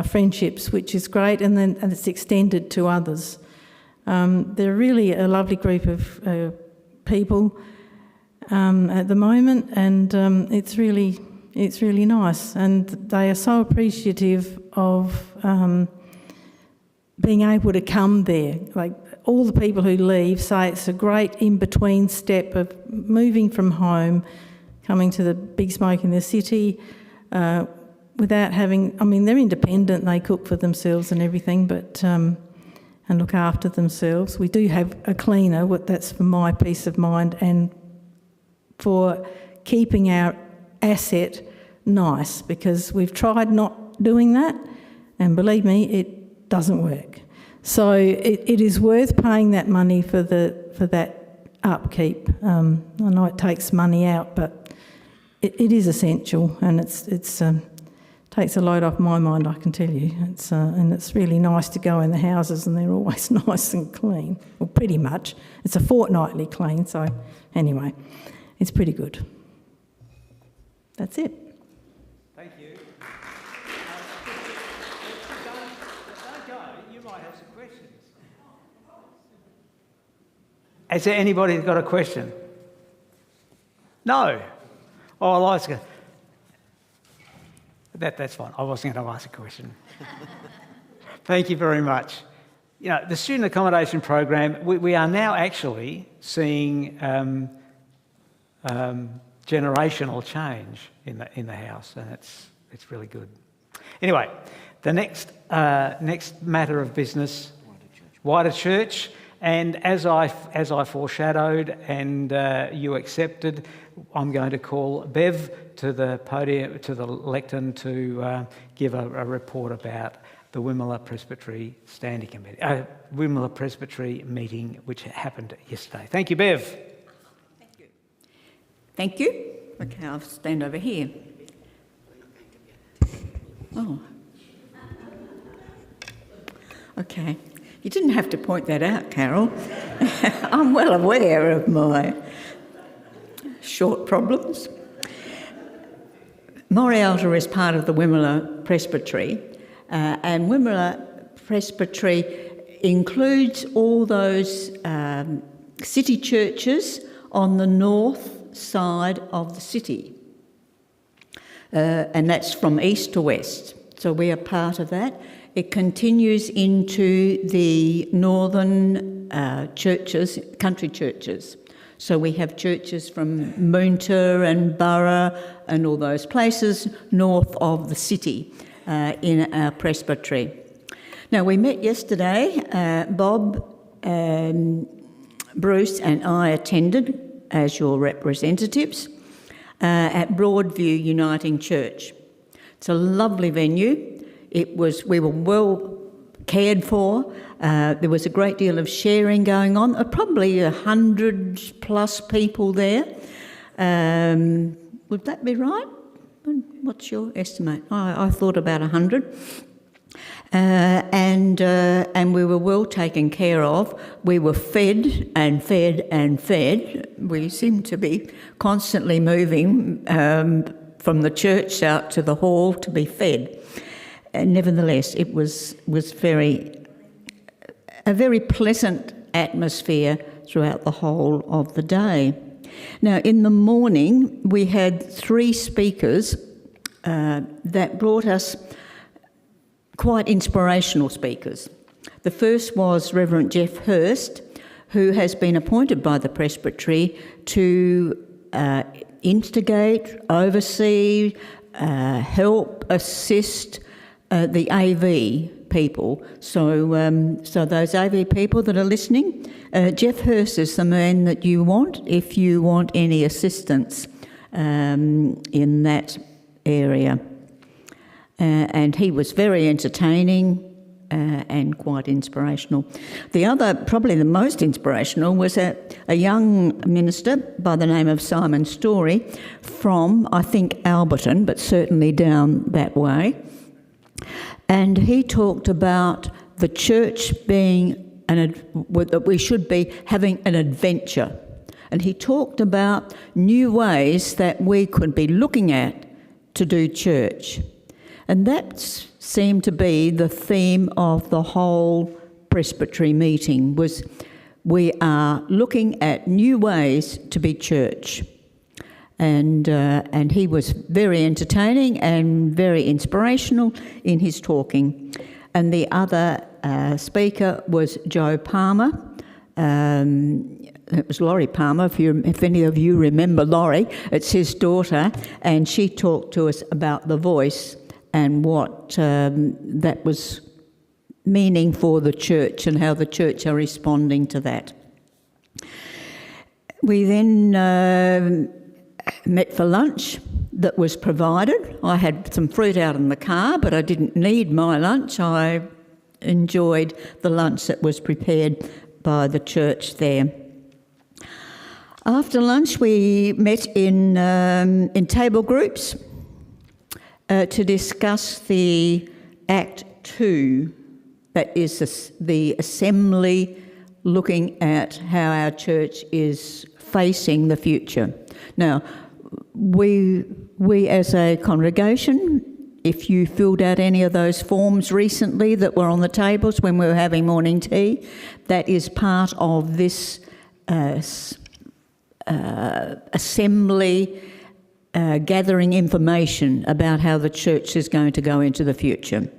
friendships, which is great, and it's extended to others. They're really a lovely group of people at the moment, and it's really nice, and they are so appreciative of being able to come there. Like, all the people who leave say it's a great in-between step of moving from home, coming to the big smoke in the city, without having, they're independent, they cook for themselves and everything, but and look after themselves. We do have a cleaner, that's for my peace of mind and for keeping our asset nice, because we've tried not doing that, and believe me, it doesn't work. So it is worth paying that money for that upkeep. I know it takes money out, but it is essential, and it's takes a load off my mind, I can tell you. And it's really nice to go in the houses, and they're always nice and clean. Well, pretty much. It's a fortnightly clean, so anyway, it's pretty good. That's it. Thank you. Don't go. You might have some questions. Is there anybody who's got a question? No. Oh, I like it. That's fine. I wasn't going to ask a question. Thank you very much. The student accommodation program, we are now actually seeing generational change in the house, and it's really good. Anyway, the next matter of business, wider church, and as I foreshadowed and you accepted, I'm going to call Bev to the podium, to the lectern, to give a report about the Wimmera Presbytery Standing Committee, Wimmera Presbytery meeting, which happened yesterday. Thank you, Bev. Thank you. Thank you. Okay, I'll stand over here. Oh. Okay. You didn't have to point that out, Carol. I'm well aware of my short problems. Morialta is part of the Wimmera Presbytery, and Wimmera Presbytery includes all those city churches on the north side of the city, and that's from east to west. So we are part of that. It continues into the northern churches, country churches. So we have churches from Moonta and Burra and all those places north of the city in our presbytery. Now, we met yesterday. Bob, Bruce and I attended as your representatives at Broadview Uniting Church. It's a lovely venue. We were well cared for. There was a great deal of sharing going on. Probably 100 plus people there. Would that be right? What's your estimate? I thought about 100. And we were well taken care of. We were fed and fed and fed. We seemed to be constantly moving from the church out to the hall to be fed. nevertheless, it was a very pleasant atmosphere throughout the whole of the day. Now, in the morning, we had 3 speakers that brought us quite inspirational speakers. The first was Reverend Jeff Hurst, who has been appointed by the Presbytery to instigate, oversee, help, assist the AV people. So those AV people that are listening, Jeff Hurst is the man that you want if you want any assistance in that area. And he was very entertaining and quite inspirational. The other, probably the most inspirational, was a young minister by the name of Simon Story from, I think, Alberton, but certainly down that way. And he talked about the church being that we should be having an adventure. And he talked about new ways that we could be looking at to do church. And that seemed to be the theme of the whole presbytery meeting, was we are looking at new ways to be church. And he was very entertaining and very inspirational in his talking. And the other speaker was Joe Palmer. It was Laurie Palmer, if any of you remember Laurie. It's his daughter, and she talked to us about the voice and what that was meaning for the church and how the church are responding to that. We then met for lunch that was provided. I had some fruit out in the car, but I didn't need my lunch. I enjoyed the lunch that was prepared by the church there. After lunch, we met in table groups to discuss the Act 2, that is the Assembly looking at how our church is facing the future. Now, we as a congregation, if you filled out any of those forms recently that were on the tables when we were having morning tea, that is part of this Assembly gathering information about how the church is going to go into the future.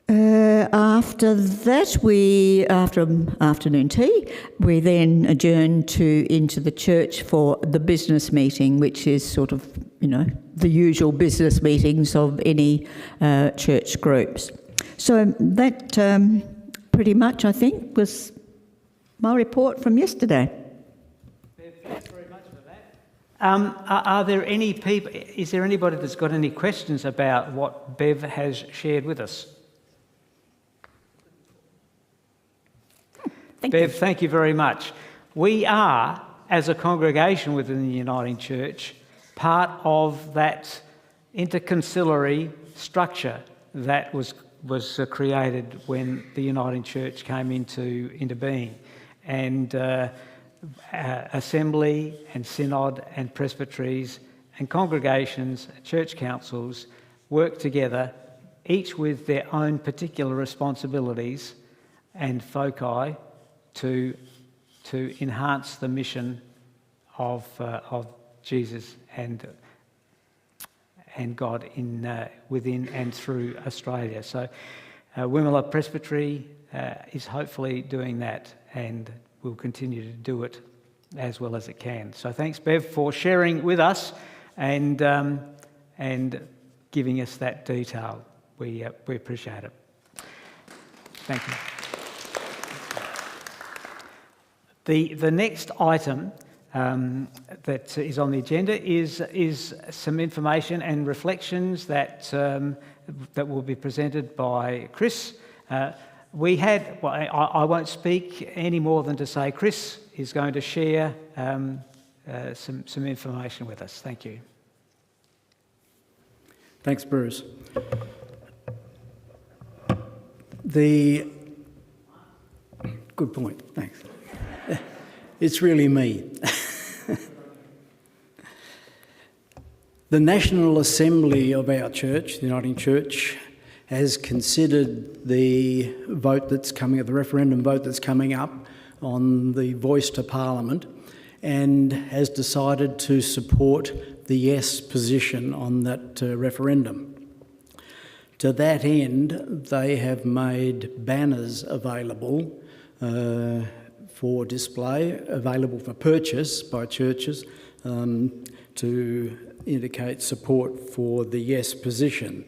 After that, after afternoon tea, we then adjourned into the church for the business meeting, which is sort of, the usual business meetings of any church groups. So that pretty much, I think, was my report from yesterday. Thanks very much for that. Are there any people? Is there anybody that's got any questions about what Bev has shared with us? Bev, thank you very much. We are, as a congregation within the Uniting Church, part of that interconciliary structure that was created when the Uniting Church came into being. And Assembly and Synod and presbyteries and congregations, church councils work together, each with their own particular responsibilities and foci to enhance the mission of Jesus and God within and through Australia. So Wimmera Presbytery is hopefully doing that and will continue to do it as well as it can. So thanks, Bev, for sharing with us and giving us that detail. We appreciate it. Thank you. The next item that is on the agenda is some information and reflections that will be presented by Chris. I won't speak any more than to say Chris is going to share some information with us. Thank you. Thanks, Bruce. Good point, thanks. It's really me. The National Assembly of our church, the Uniting Church, has considered the referendum vote that's coming up on the voice to Parliament, and has decided to support the yes position on that referendum. To that end, they have made banners available for display, available for purchase by churches, to indicate support for the yes position.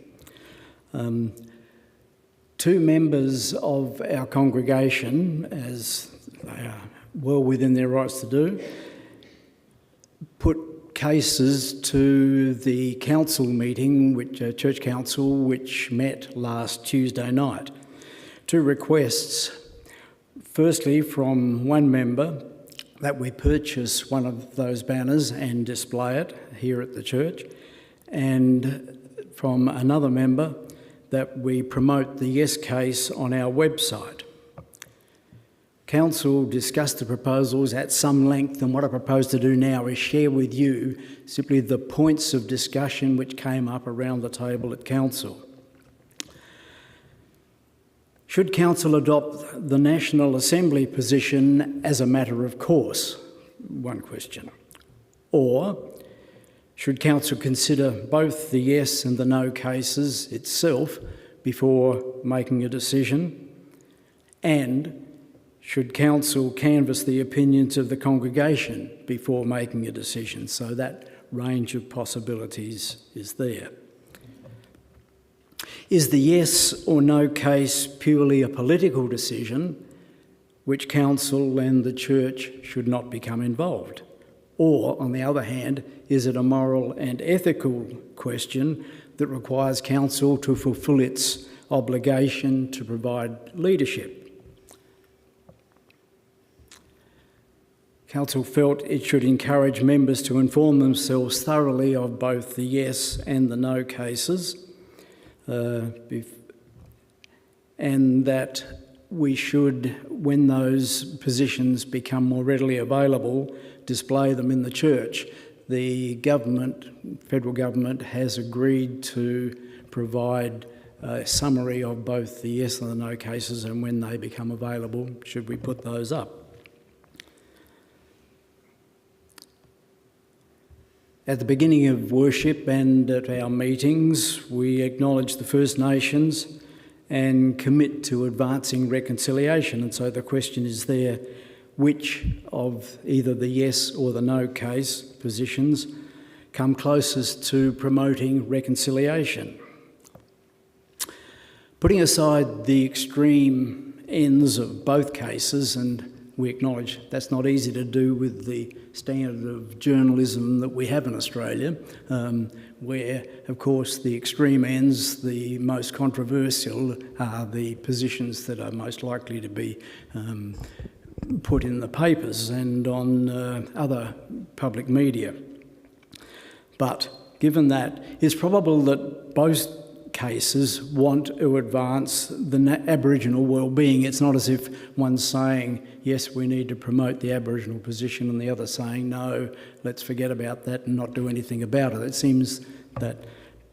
Two members of our congregation, as they are well within their rights to do, put cases to the council meeting, church council, which met last Tuesday night. Two requests. Firstly, from one member, that we purchase one of those banners and display it here at the church, and from another member, that we promote the yes case on our website. Council discussed the proposals at some length, and what I propose to do now is share with you simply the points of discussion which came up around the table at Council. Should Council adopt the National Assembly position as a matter of course? One question. Or should Council consider both the yes and the no cases itself before making a decision? And should Council canvass the opinions of the congregation before making a decision? So that range of possibilities is there. Is the yes or no case purely a political decision which Council and the Church should not become involved? Or, on the other hand, is it a moral and ethical question that requires Council to fulfil its obligation to provide leadership? Council felt it should encourage members to inform themselves thoroughly of both the yes and the no cases, and that we should, when those positions become more readily available, display them in the church. The government, federal government, has agreed to provide a summary of both the yes and the no cases, and when they become available, should we put those up. At the beginning of worship and at our meetings, we acknowledge the First Nations and commit to advancing reconciliation. And so the question is there, which of either the yes or the no case positions come closest to promoting reconciliation? Putting aside the extreme ends of both cases, and we acknowledge that's not easy to do with the standard of journalism that we have in Australia, where, of course, the extreme ends, the most controversial, are the positions that are most likely to be put in the papers and on other public media. But given that, it's probable that both cases want to advance the Aboriginal well-being. It's not as if one's saying, yes, we need to promote the Aboriginal position, and the other saying, no, let's forget about that and not do anything about it. It seems that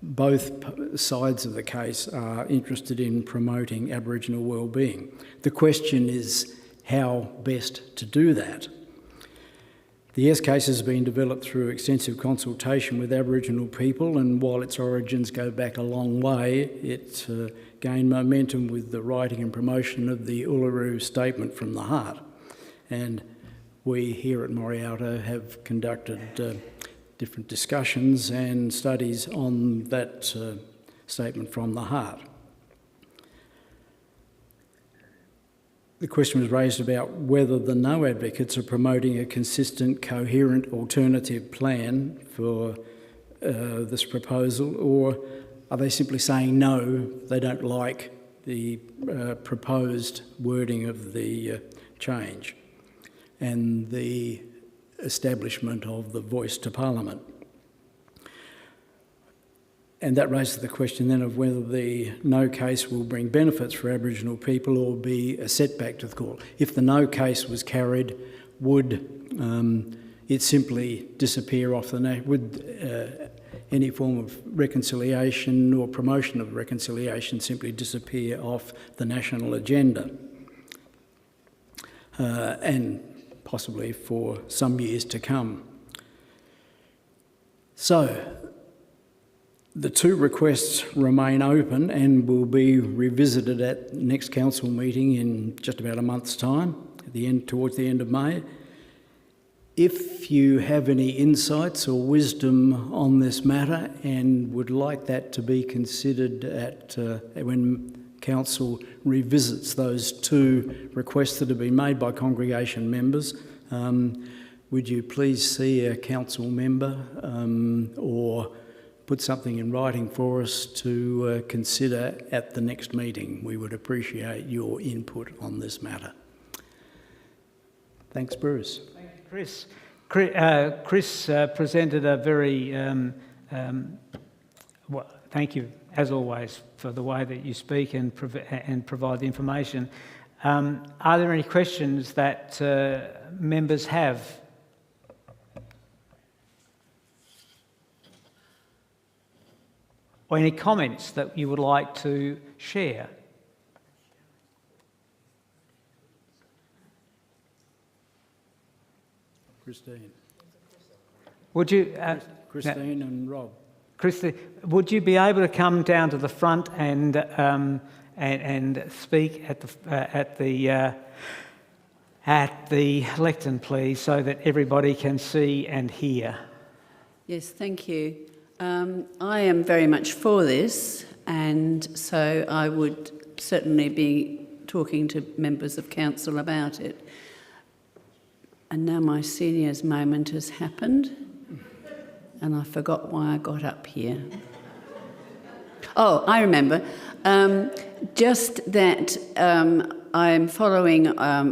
both sides of the case are interested in promoting Aboriginal well-being. The question is how best to do that. The yes case has been developed through extensive consultation with Aboriginal people, and while its origins go back a long way, it gained momentum with the writing and promotion of the Uluru Statement from the Heart. And we here at Morialta have conducted different discussions and studies on that Statement from the Heart. The question was raised about whether the no advocates are promoting a consistent, coherent alternative plan for this proposal, or are they simply saying no, they don't like the proposed wording of the change and the establishment of the voice to Parliament. And that raises the question then of whether the no case will bring benefits for Aboriginal people or be a setback to the court. If the no case was carried, would it simply disappear off the would any form of reconciliation or promotion of reconciliation simply disappear off the national agenda, and possibly for some years to come. So, the two requests remain open and will be revisited at next council meeting in just about a month's time, towards the end of May. If you have any insights or wisdom on this matter and would like that to be considered when council revisits those two requests that have been made by congregation members, would you please see a council member or put something in writing for us to consider at the next meeting? We would appreciate your input on this matter. Thanks, Bruce. Thank you, Chris. Chris presented a very, thank you, as always, for the way that you speak and provide the information. Are there any questions that members have? Or any comments that you would like to share? Christine. Would you... Christine and Rob. Christine, would you be able to come down to the front and speak at the lectern, please, so that everybody can see and hear? Yes, thank you. I am very much for this, and so I would certainly be talking to members of council about it. And now my seniors moment has happened, and I forgot why I got up here. Oh, I remember. Just that I'm following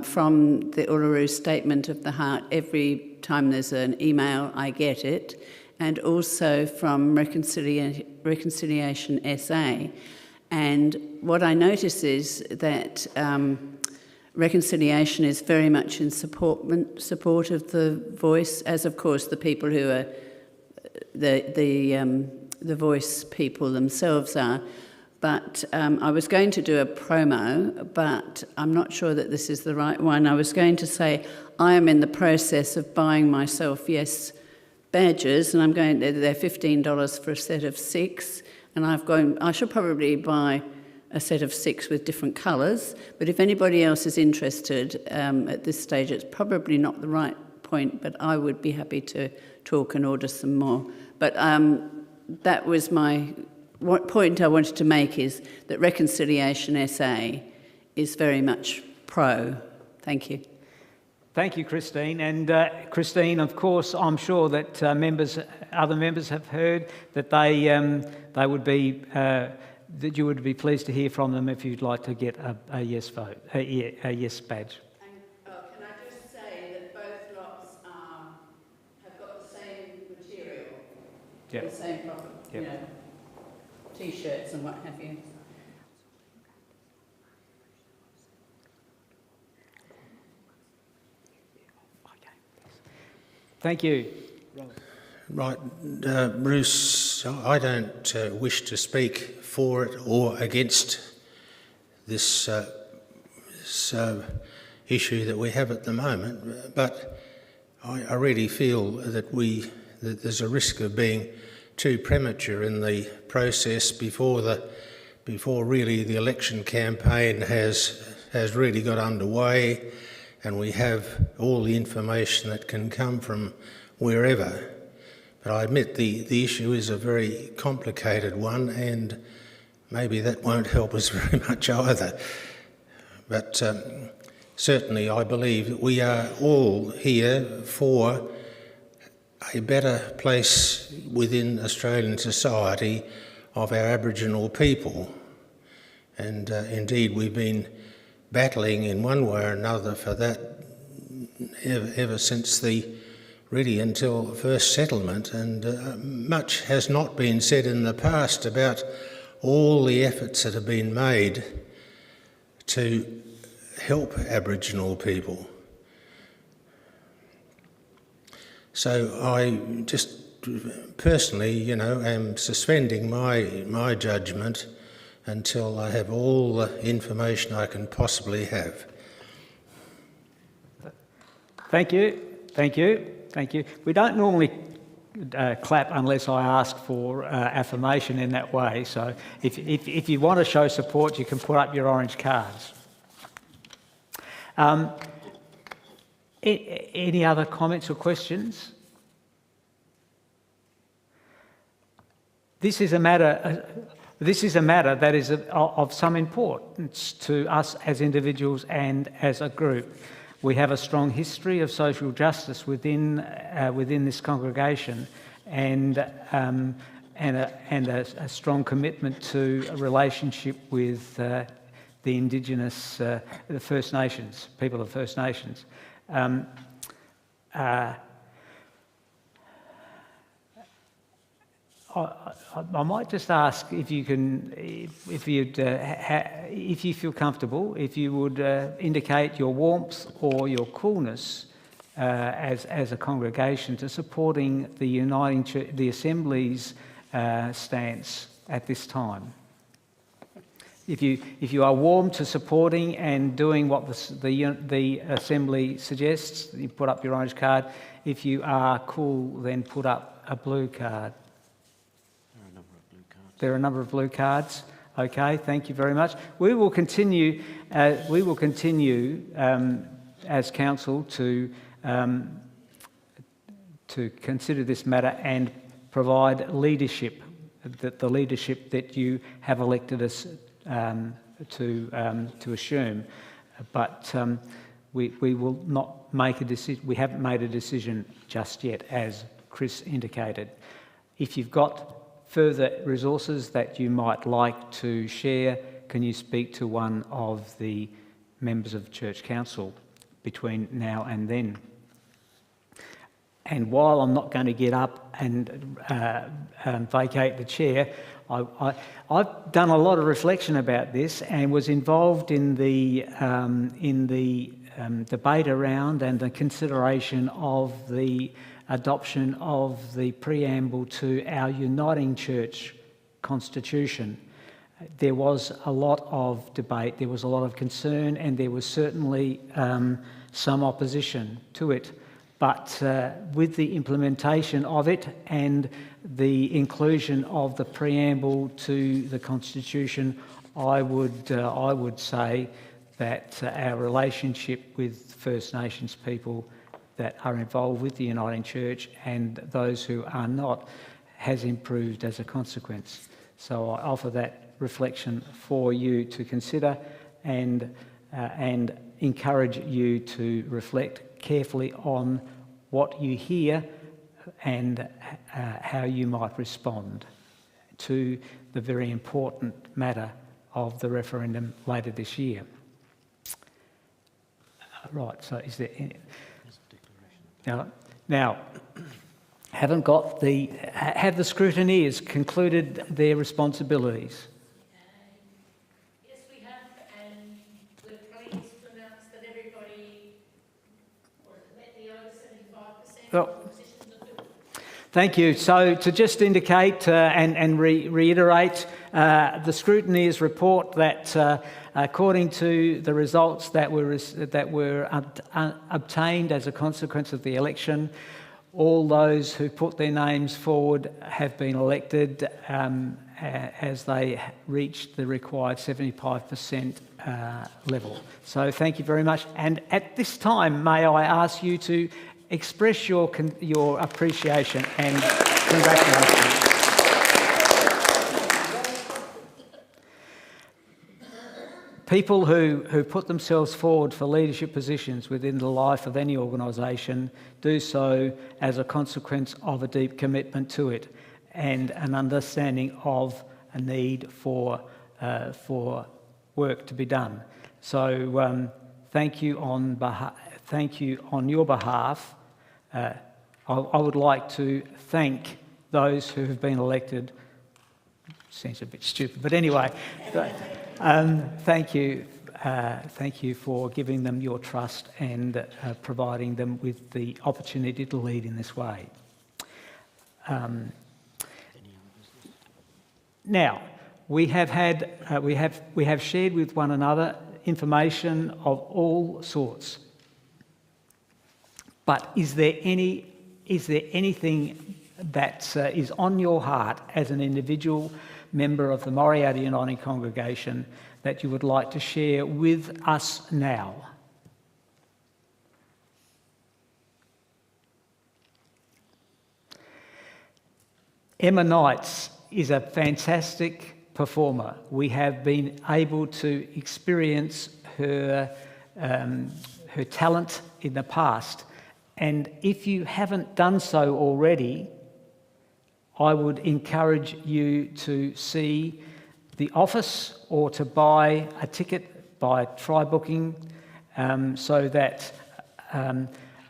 from the Uluru Statement of the Heart. Every time there's an email, I get it. And also from Reconciliation SA. And what I notice is that Reconciliation is very much in support of the voice, as of course the people who are the voice people themselves are. But I was going to do a promo, but I'm not sure that this is the right one. I was going to say I am in the process of buying myself Yes badges, and they're $15 for a set of 6, and I should probably buy a set of 6 with different colours, but if anybody else is interested at this stage, it's probably not the right point, but I would be happy to talk and order some more. But that was what point I wanted to make, is that Reconciliation SA is very much pro. Thank you. Thank you, Christine. And Christine, of course, I'm sure that other members have heard that they would be that you would be pleased to hear from them if you'd like to get a yes vote, a yes badge. And can I just say that both lots have got the same material, Yep. the same problem, Yep. T-shirts and what have you. Thank you. Right, Bruce, I don't wish to speak for it or against this issue that we have at the moment, but I really feel that there's a risk of being too premature in the process before really the election campaign has really got underway, and we have all the information that can come from wherever. But I admit the issue is a very complicated one, and maybe that won't help us very much either. But certainly I believe that we are all here for a better place within Australian society of our Aboriginal people. And indeed we've been battling in one way or another for that ever since really until first settlement, and much has not been said in the past about all the efforts that have been made to help Aboriginal people. So I just personally, am suspending my judgment until I have all the information I can possibly have. Thank you. We don't normally clap unless I ask for affirmation in that way. So if you want to show support, you can put up your orange cards. Any other comments or questions? This is a matter that is of some importance to us as individuals and as a group. We have a strong history of social justice within this congregation, and a strong commitment to a relationship with the Indigenous, the First Nations, people of First Nations. I might just ask if you can, if you feel comfortable, if you would indicate your warmth or your coolness as a congregation to supporting the Uniting Church, the Assembly's stance at this time. If you are warm to supporting and doing what the Assembly suggests, you put up your orange card. If you are cool, then put up a blue card. There are a number of blue cards. Okay, thank you very much. We will continue. As council to consider this matter and provide leadership, the leadership that you have elected us to assume. But we will not make a decision. We haven't made a decision just yet, as Chris indicated. If you've got further resources that you might like to share, can you speak to one of the members of Church Council between now and then? And while I'm not going to get up and vacate the chair, I've done a lot of reflection about this and was involved in the debate around and the consideration of the adoption of the preamble to our Uniting Church Constitution. There was a lot of debate, there was a lot of concern, and there was certainly some opposition to it. But with the implementation of it and the inclusion of the preamble to the Constitution, I would say that our relationship with First Nations people that are involved with the Uniting Church and those who are not has improved as a consequence. So I offer that reflection for you to consider and encourage you to reflect carefully on what you hear and how you might respond to the very important matter of the referendum later this year. Right, so is there any... Now, have the scrutineers concluded their responsibilities? Yes, we have, and we're pleased to announce that everybody met the over 75% of positions are filled. Thank you. So to just indicate and reiterate the scrutineers report that according to the results that were obtained as a consequence of the election, all those who put their names forward have been elected as they reached the required 75% level. So thank you very much. And at this time, may I ask you to express your appreciation and congratulations. People who put themselves forward for leadership positions within the life of any organisation do so as a consequence of a deep commitment to it and an understanding of a need for work to be done. So thank you on your behalf. I would like to thank those who have been elected. Seems a bit stupid, but anyway. Thank you for giving them your trust and providing them with the opportunity to lead in this way. Now, we have shared with one another information of all sorts. But is there anything that is on your heart as an individual member of the Morialta Uniting Congregation that you would like to share with us now? Emma Knights is a fantastic performer. We have been able to experience her talent in the past. And if you haven't done so already, I would encourage you to see the office or to buy a ticket by try-booking so that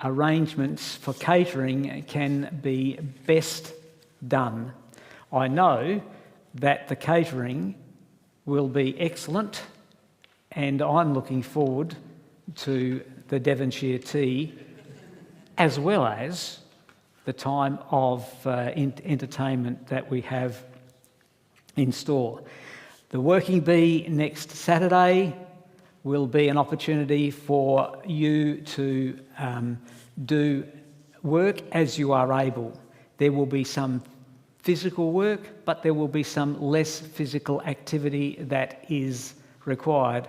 arrangements for catering can be best done. I know that the catering will be excellent, and I'm looking forward to the Devonshire tea as well as the time of entertainment that we have in store. The Working Bee next Saturday will be an opportunity for you to do work as you are able. There will be some physical work, but there will be some less physical activity that is required.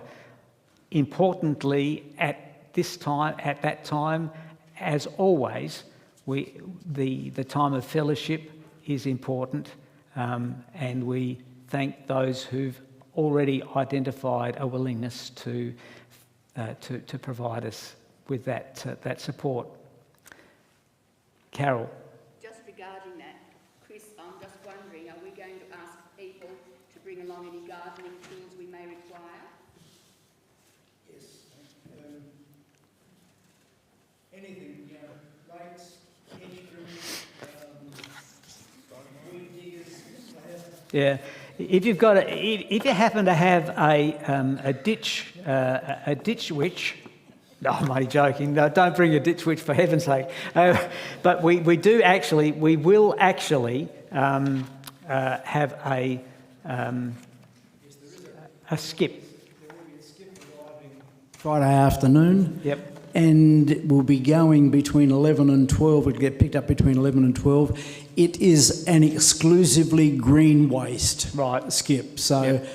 Importantly, at that time, as always, the time of fellowship is important, and we thank those who've already identified a willingness to provide us with that support. Carol. Just regarding that, Chris, I'm just wondering, are we going to ask people to bring along any gardening tools we may require? Yes. Anything, rakes, hedge trimmers, weed diggers, Yeah, if you happen to have a ditch witch. No, I'm only joking. No, don't bring a ditch witch for heaven's sake. But we will actually have a skip. There will be a skip arriving Friday afternoon. Yep. And it will be going between 11 and 12. It'll get picked up between 11 and 12. It is an exclusively green waste skip. So yep.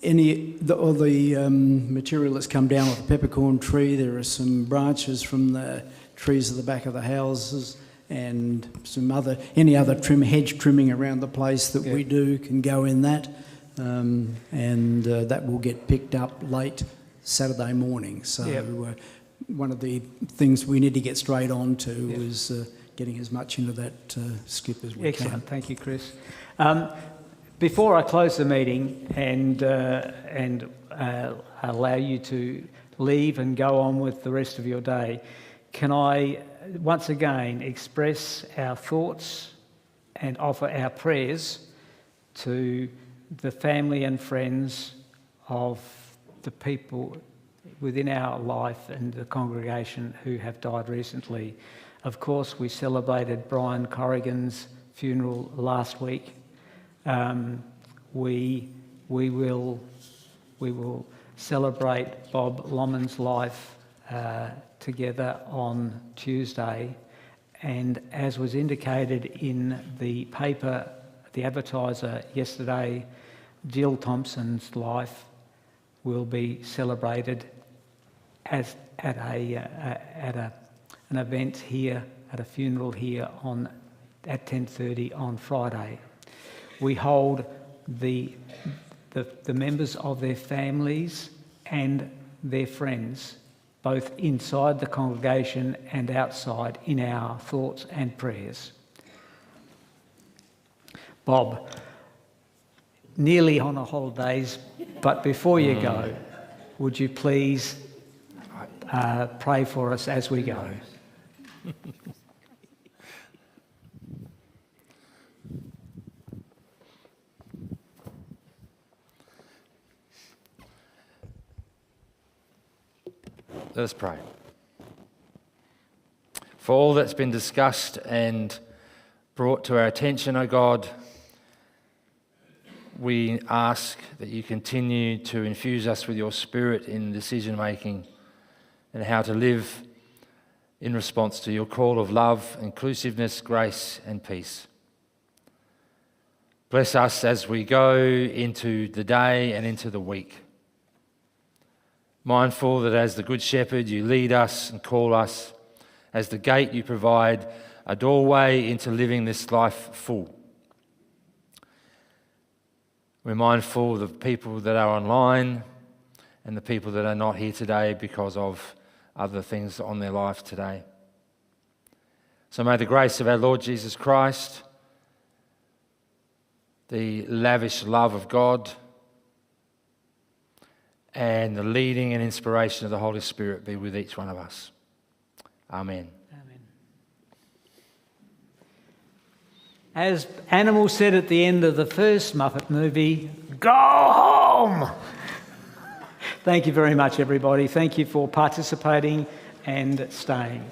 All the material that's come down with the peppercorn tree, there are some branches from the trees at the back of the houses, and any other hedge trimming around the place that we do can go in that, and that will get picked up late Saturday morning. So one of the things we need to get straight on to is getting as much into that skip as we can. Excellent, thank you, Chris. Before I close the meeting and allow you to leave and go on with the rest of your day, can I once again express our thoughts and offer our prayers to the family and friends of the people within our life and the congregation who have died recently. Of course, we celebrated Brian Corrigan's funeral last week. We will celebrate Bob Lomond's life together on Tuesday, and as was indicated in the paper, the Advertiser yesterday, Jill Thompson's life will be celebrated at an event here, at a funeral here at 10:30 on Friday. We hold the members of their families and their friends, both inside the congregation and outside, in our thoughts and prayers. Bob, nearly on a holidays, but before you go, would you please pray for us as we go? Let us pray. For all that's been discussed and brought to our attention, O God, we ask that you continue to infuse us with your Spirit in decision making and how to live in response to your call of love, inclusiveness, grace and peace. Bless us as we go into the day and into the week. Mindful that as the Good Shepherd you lead us and call us, as the gate you provide a doorway into living this life full. We're mindful of the people that are online and the people that are not here today because of other things on their life today. So may the grace of our Lord Jesus Christ, the lavish love of God, and the leading and inspiration of the Holy Spirit be with each one of us. Amen. Amen. As Animal said at the end of the first Muppet movie, go home! Thank you very much, everybody. Thank you for participating and staying.